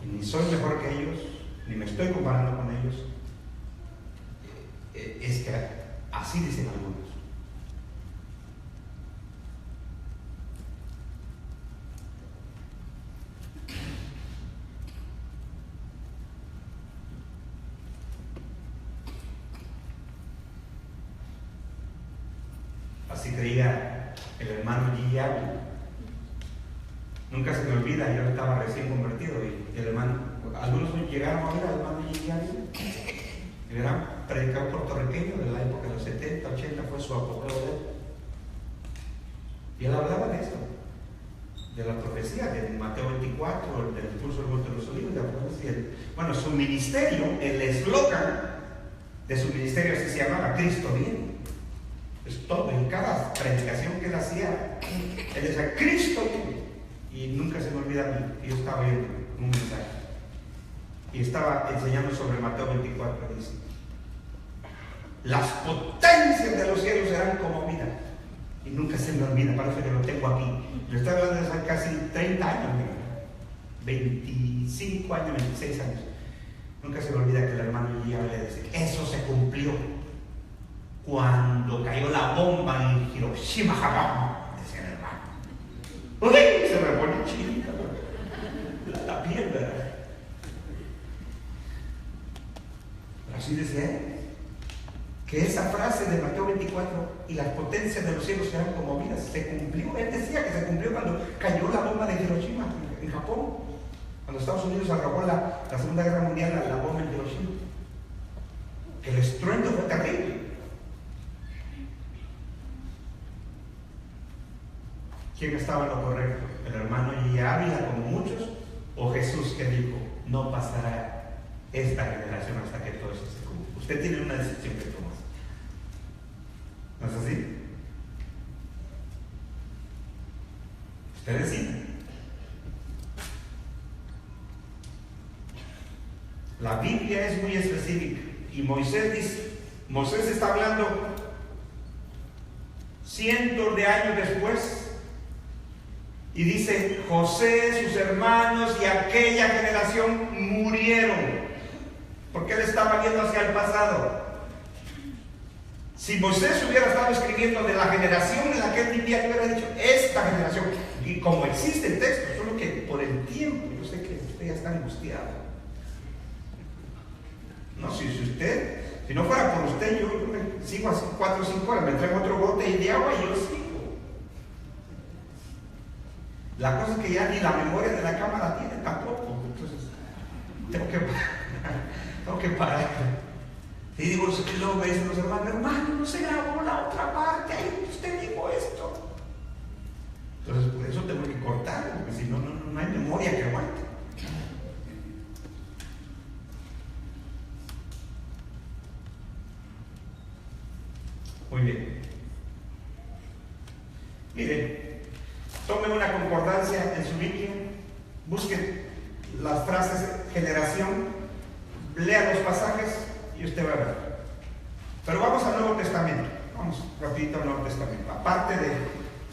Speaker 1: Y ni soy mejor que ellos, ni me estoy comparando con ellos. Es que así dicen algunos. Así creía el hermano G. Ávila. Nunca se me olvida, yo estaba recién convertido y el hermano, algunos llegaron a ver al hermano G. Ávila, el gran predicador puertorriqueño de la época de los 70, 80, fue su apogeo de él. Y él hablaba de eso, de la profecía, de Mateo 24, del discurso del Monte de los Olivos, de la profecía. Bueno, su ministerio, el eslogan de su ministerio así se llamaba: Cristo viene. Es todo, en cada predicación que él hacía, él decía: Cristo viene. Y nunca se me olvida a mí, yo estaba viendo un mensaje y estaba enseñando sobre Mateo 24, dice: las potencias de los cielos serán como vida. Y nunca se me olvida, parece que lo tengo aquí. Yo estoy hablando de hace casi 30 años, 25 años, 26 años. Nunca se me olvida que el hermano G. le decía: eso se cumplió cuando cayó la bomba en Hiroshima, Japón. Decía el hermano. ¡Uy! Se me pone chinita la piel, ¿verdad? Pero así decía él, que esa frase de Mateo 24, y las potencias de los cielos serán como vidas, se cumplió. Él decía que se cumplió cuando cayó la bomba de Hiroshima en Japón, cuando Estados Unidos acabó la Segunda Guerra Mundial, la bomba en Hiroshima, que el estruendo fue terrible. ¿Quién estaba en lo correcto? ¿El hermano G. Ávila, como muchos, o Jesús, que dijo: no pasará esta generación hasta que todo eso se cumpla? Usted tiene una decisión que tomar. ¿No es así? Usted decide. La Biblia es muy específica y Moisés dice, Moisés está hablando cientos de años después. Y dice: José, sus hermanos y aquella generación murieron. Porque él estaba viendo hacia el pasado. Si Moisés hubiera estado escribiendo de la generación en la que él vivía, él hubiera dicho: esta generación. Y como existe el texto, solo que por el tiempo, yo sé que usted ya está angustiado. No, si no fuera por usted, yo me sigo así 4 o 5 horas, me traigo otro bote de agua y yo sigo. La cosa es que ya ni la memoria de la cámara tiene tampoco. Entonces, tengo que parar. Y digo, y luego me dicen los hermanos: hermano, no se grabó la otra parte, ahí usted dijo esto. Entonces, por eso tengo que cortar, porque si no, no hay memoria que aguante. Muy bien. Mire, tomen una concordancia en su Biblia, busquen las frases generación, lean los pasajes y usted va a ver. Pero vamos al Nuevo Testamento. Vamos rapidito al Nuevo Testamento. Aparte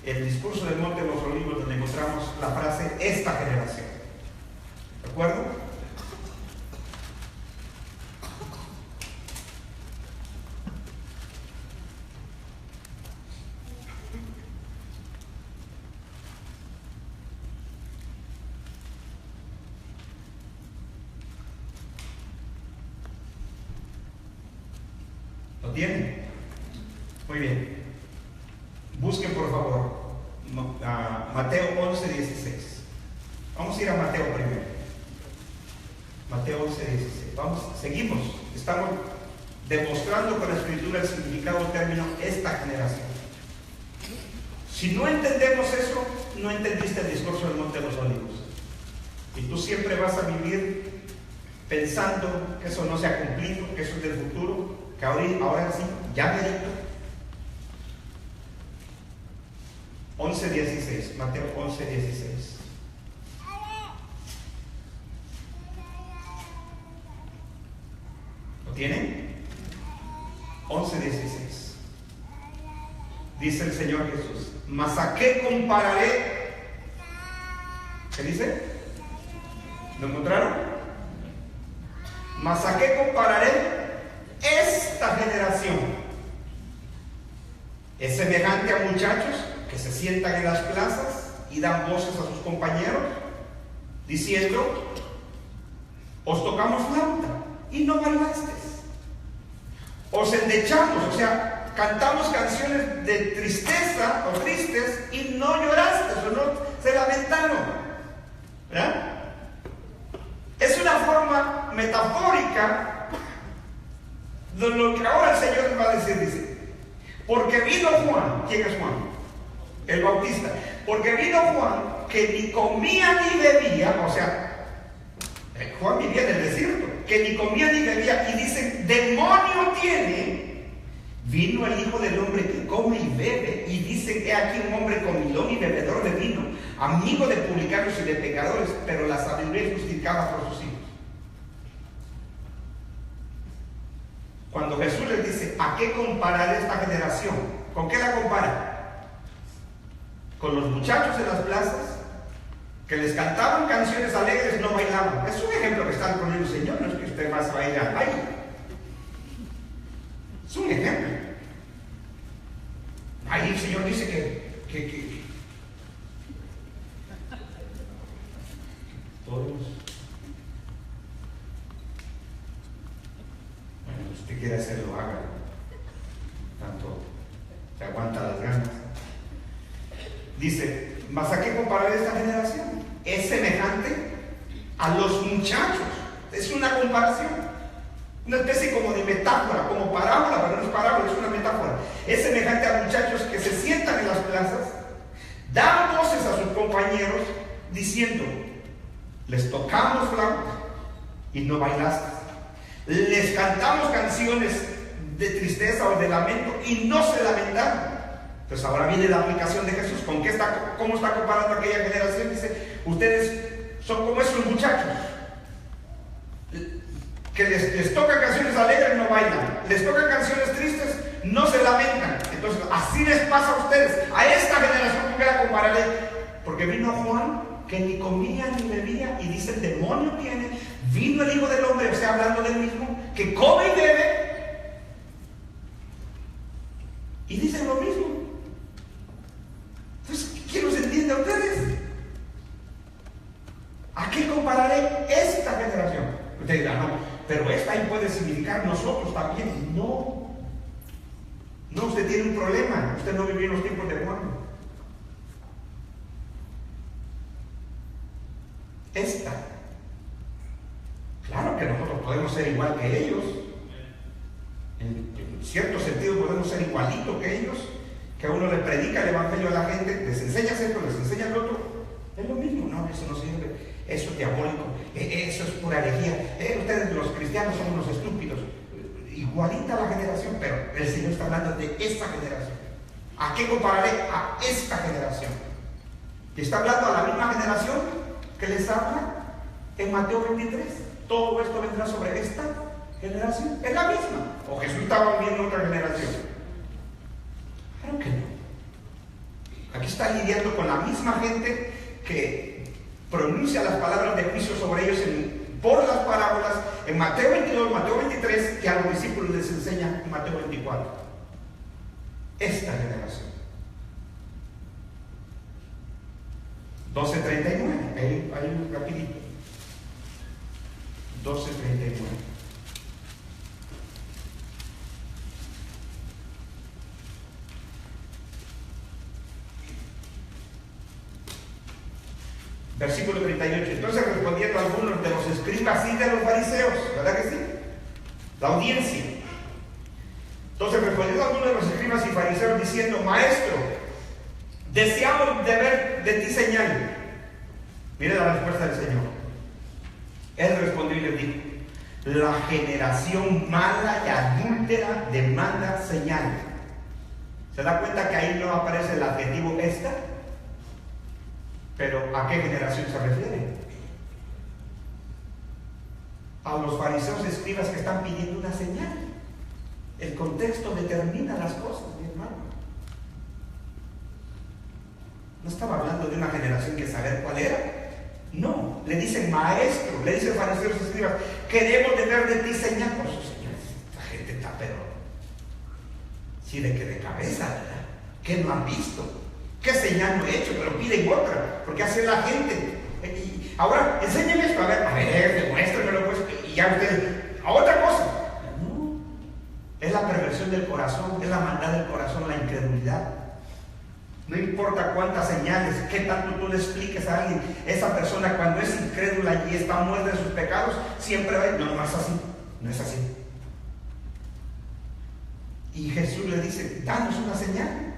Speaker 1: del discurso del Monte de los Olivos, donde encontramos la frase esta generación. ¿De acuerdo? ¿Tienen? Muy bien. Busquen por favor Mateo 11, 16. Vamos a ir a Mateo primero. Mateo 11, 16. Seguimos. Estamos demostrando con la escritura el significado del término esta generación. Si no entendemos eso, no entendiste el discurso del Monte de los Olivos. Y tú siempre vas a vivir pensando que eso no se ha cumplido, que eso es del futuro, que ahora sí, ya merito. 11:16, Mateo 11:16. ¿Lo tienen? 11:16. Dice el Señor Jesús: mas ¿a qué compararé? ¿Qué dice? ¿Lo encontraron? Mas ¿a qué compararé esta generación? Es semejante a muchachos que se sientan en las plazas y dan voces a sus compañeros, diciendo: os tocamos flauta y no bailasteis, os endechamos, o sea, cantamos canciones de tristeza o tristes y no lloraste o no se lamentaron. ¿Verdad? Es una forma metafórica de lo que ahora el Señor nos va a decir. Dice: porque vino Juan. ¿Quién es Juan? El Bautista. Porque vino Juan, que ni comía ni bebía, o sea, Juan vivía en el desierto, que ni comía ni bebía, y dicen: demonio tiene. Vino el Hijo del Hombre que come y bebe, y dicen: he aquí un hombre comilón y bebedor de vino, amigo de publicanos y de pecadores, pero la sabiduría es justificada por sus hijos. Cuando Jesús les dice: ¿a qué comparar esta generación? ¿Con qué la compara? Con los muchachos en las plazas que les cantaban canciones alegres, no bailaban. Es un ejemplo que están poniendo el Señor, no es que usted más vaya ahí. Es un ejemplo. Ahí el Señor dice que todos, bueno, si usted quiere hacerlo, hágalo. Tanto se aguanta las ganas. Dice: ¿mas a qué comparar esta generación? Es semejante a los muchachos. Es una comparación. Una especie como de metáfora, como parábola, pero no es parábola, es una metáfora. Es semejante a muchachos que se sientan en las plazas, dan voces a sus compañeros, diciendo: les tocamos flauta y no bailaste. Les cantamos canciones de tristeza o de lamento y no se lamentaron. Entonces ahora viene la aplicación de Jesús. ¿Cómo está comparando aquella generación? Dice: ustedes son como esos muchachos que les tocan canciones alegres, no bailan, les tocan canciones tristes, no se lamentan. Entonces así les pasa a ustedes, a esta generación. ¿Con qué la compararé? Porque vino Juan, que ni comía ni bebía, y dice: el demonio tiene. Vino el Hijo del Hombre, o sea, hablando del mismo, que come y bebe, y dicen lo mismo. Entonces, ¿quién los entiende a ustedes? ¿A qué compararé esta generación? Usted dirá: no, pero esta ahí puede significar nosotros también. No, usted tiene un problema. Usted no vivió en los tiempos de Juan. Esta, claro que nosotros podemos ser igual que ellos. En cierto sentido podemos ser igualitos que ellos, que a uno le predica el evangelio a la gente, les enseñas esto, les enseñas lo otro. Es lo mismo. No, eso no sirve. Eso es diabólico, eso es pura herejía, ustedes los cristianos son unos estúpidos. Igualita la generación, pero el Señor está hablando de esta generación. ¿A qué compararé? A esta generación. Y está hablando a la misma generación que les habla en Mateo 23. Todo esto vendrá sobre esta generación. Es la misma. ¿O Jesús estaba viendo otra generación? Claro que no. Aquí está lidiando con la misma gente que pronuncia las palabras de juicio sobre ellos por las parábolas en Mateo 22, Mateo 23, que a los discípulos les enseña en Mateo 24. Esta generación. 12:39, hay un rapidito. 12:39. Versículo 38. Entonces respondiendo algunos de los escribas y de los fariseos, ¿verdad que sí? La audiencia. Entonces respondiendo algunos de los escribas y fariseos diciendo: maestro, deseamos de ver de ti señal. Mire la respuesta del Señor. Él respondió y les dijo: la generación mala y adúltera demanda señal. ¿Se da cuenta que ahí no aparece el adjetivo esta? Pero ¿a qué generación se refiere? a los fariseos escribas que están pidiendo una señal. El contexto determina las cosas, mi hermano. No estaba hablando de una generación que saber cuál era. No, le dicen maestro, le dicen fariseos escribas, queremos tener de ti señal. Por su señal, esta gente está pero sí de que de cabeza, ¿verdad? ¿Qué no han visto? ¿Qué señal no he hecho? Pero piden otra, porque así es la gente. Y ahora, enséñeme esto, a ver, demuéstremelo pues, y ya ustedes, a otra cosa. No, es la perversión del corazón, es la maldad del corazón, la incredulidad. No importa cuántas señales, qué tanto tú le expliques a alguien, esa persona cuando es incrédula y está muerta en sus pecados, siempre va a decir, no es así, no es así. Y Jesús le dice, danos una señal.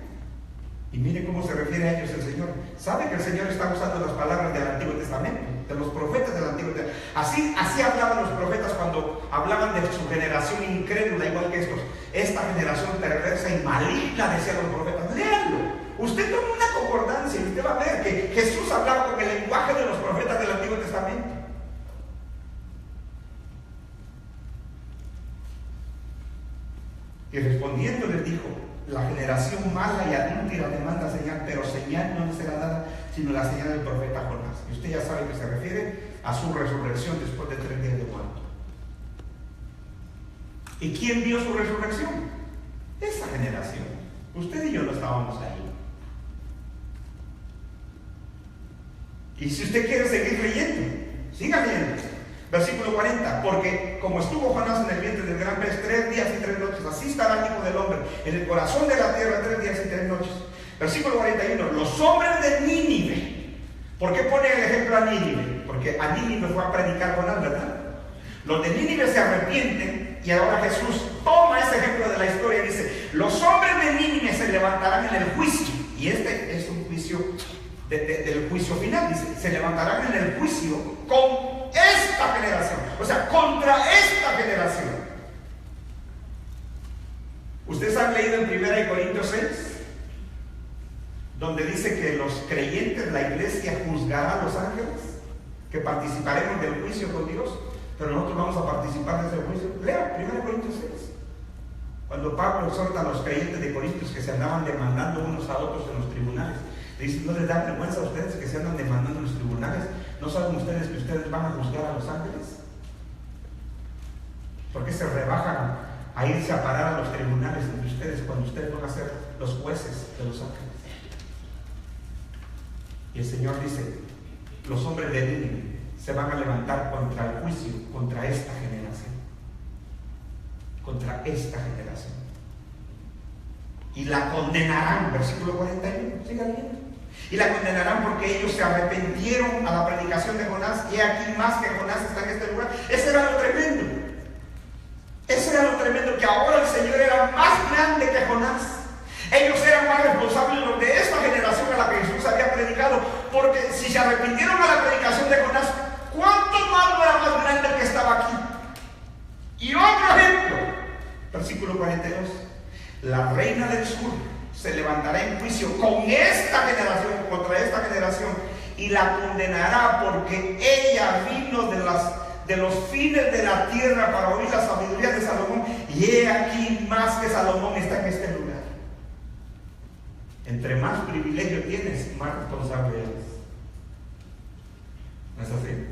Speaker 1: Y mire cómo se refiere a ellos el Señor. ¿Sabe que el Señor está usando las palabras del Antiguo Testamento? De los profetas del Antiguo Testamento. Así hablaban los profetas cuando hablaban de su generación incrédula, igual que estos. Esta generación perversa y maligna, decían los profetas. Léanlo. Usted toma una concordancia y usted va a ver que Jesús hablaba con el lenguaje de los profetas del Antiguo Testamento. Y respondiendo les dijo, la generación mala y adúltera demanda señal, pero señal no le será dada, sino la señal del profeta Jonás. Y usted ya sabe que se refiere a su resurrección después de 3 días de muerto. ¿Y quién vio su resurrección? Esa generación. Usted y yo no estábamos ahí. Y si usted quiere seguir leyendo, siga leyendo. Versículo 40, porque como estuvo Jonás en el vientre del gran pez 3 días y 3 noches, así estará el Hijo del Hombre en el corazón de la tierra 3 días y 3 noches. Versículo 41, los hombres de Nínive. ¿Por qué pone el ejemplo a Nínive? Porque a Nínive fue a predicar Jonás, ¿verdad? Los de Nínive se arrepienten y ahora Jesús toma ese ejemplo de la historia y dice, los hombres de Nínive se levantarán en el juicio. Y este es un juicio del juicio final, dice, se levantarán en el juicio con esta generación, o sea, contra esta generación. ¿Ustedes han leído en 1 Corintios 6? Donde dice que los creyentes, la iglesia juzgará a los ángeles, que participaremos del juicio con Dios, pero nosotros vamos a participar de ese juicio. Lea 1 Corintios 6. Cuando Pablo exhorta a los creyentes de Corintios que se andaban demandando unos a otros en los tribunales, le dice, ¿no les da vergüenza a ustedes que se andan demandando en los tribunales? ¿No saben ustedes que ustedes van a juzgar a los ángeles? ¿Por qué se rebajan a irse a parar a los tribunales entre ustedes cuando ustedes van a ser los jueces de los ángeles? Y el Señor dice, los hombres de Nínive se van a levantar contra el juicio, contra esta generación. Contra esta generación. Y la condenarán, versículo 41, sigan viendo. Y la condenarán porque ellos se arrepintieron a la predicación de Jonás. Y aquí más que Jonás está en este lugar. Ese era lo tremendo. Ese era lo tremendo, que ahora el Señor era más grande que Jonás. Ellos eran más responsables de esta generación a la que Jesús había predicado. Porque si se arrepintieron a la predicación de Jonás, ¿cuánto más no era más grande el que estaba aquí? Y otro ejemplo, versículo 42. La reina del sur se levantará en juicio con esta generación, contra esta generación, y la condenará porque ella vino de los fines de la tierra para oír la sabiduría de Salomón, y he aquí más que Salomón está en este lugar. Entre más privilegio tienes, más responsable eres. ¿No es así?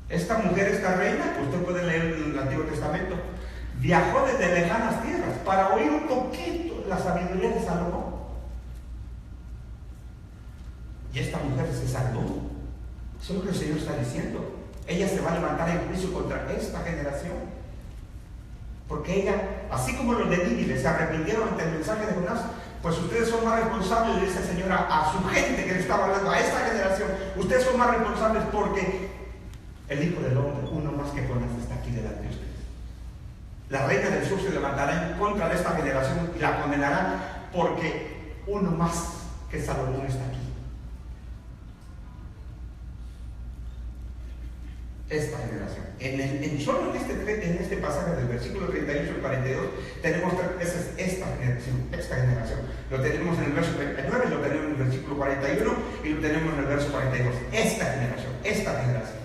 Speaker 1: Esta mujer, esta reina, usted puede leer en el Antiguo Testamento, viajó desde lejanas tierras para oír un poquito la sabiduría de Salomón. Y esta mujer se salvó. Eso es lo que el Señor está diciendo. Ella se va a levantar en juicio contra esta generación. Porque ella, así como los de Nínive se arrepintieron ante el mensaje de Jonás, pues ustedes son más responsables, le dice el Señor a su gente que le estaba hablando, a esta generación. Ustedes son más responsables porque el Hijo del Hombre, uno más que Jonás, está aquí delante de ustedes. La reina del sur se levantará en contra de esta generación y la condenará porque uno más que Salomón está aquí. esta generación. Solo en este pasaje del versículo 38 al 42 tenemos tres veces esta generación. Lo tenemos en el verso 39, lo tenemos en el versículo 41 y lo tenemos en el verso 42. Esta generación.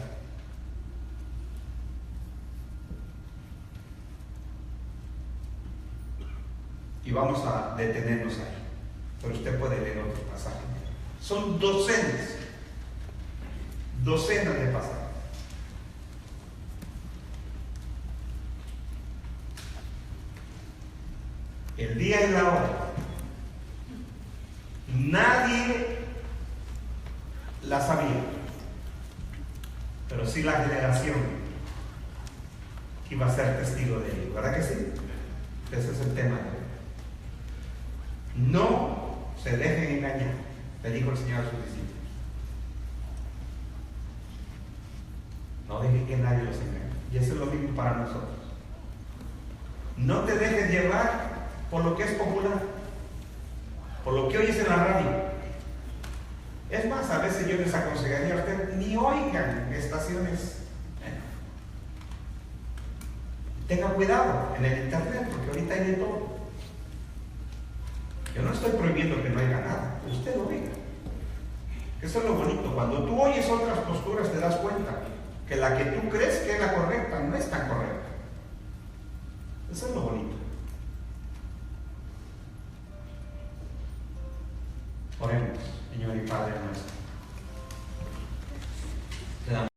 Speaker 1: Y vamos a detenernos ahí. Pero usted puede leer otro pasaje. Son docenas de pasajes. El día y la hora. Nadie la sabía. Pero sí la generación que iba a ser testigo de ello. ¿Verdad que sí? Ese es el tema de hoy. No se dejen engañar, le dijo el Señor a sus discípulos. No dejen que nadie los engañe. Y eso es lo mismo para nosotros. No te dejes llevar por lo que es popular, por lo que oyes en la radio. Es más, a veces yo les aconsejaría a ustedes, ni oigan estaciones. Tenga cuidado en el internet, porque ahorita hay de todo. Yo no estoy prohibiendo que no haya nada, usted lo oiga. Eso es lo bonito. Cuando tú oyes otras posturas te das cuenta que la que tú crees que es la correcta no es tan correcta. Eso es lo bonito. Oremos, Señor y Padre nuestro. Te damos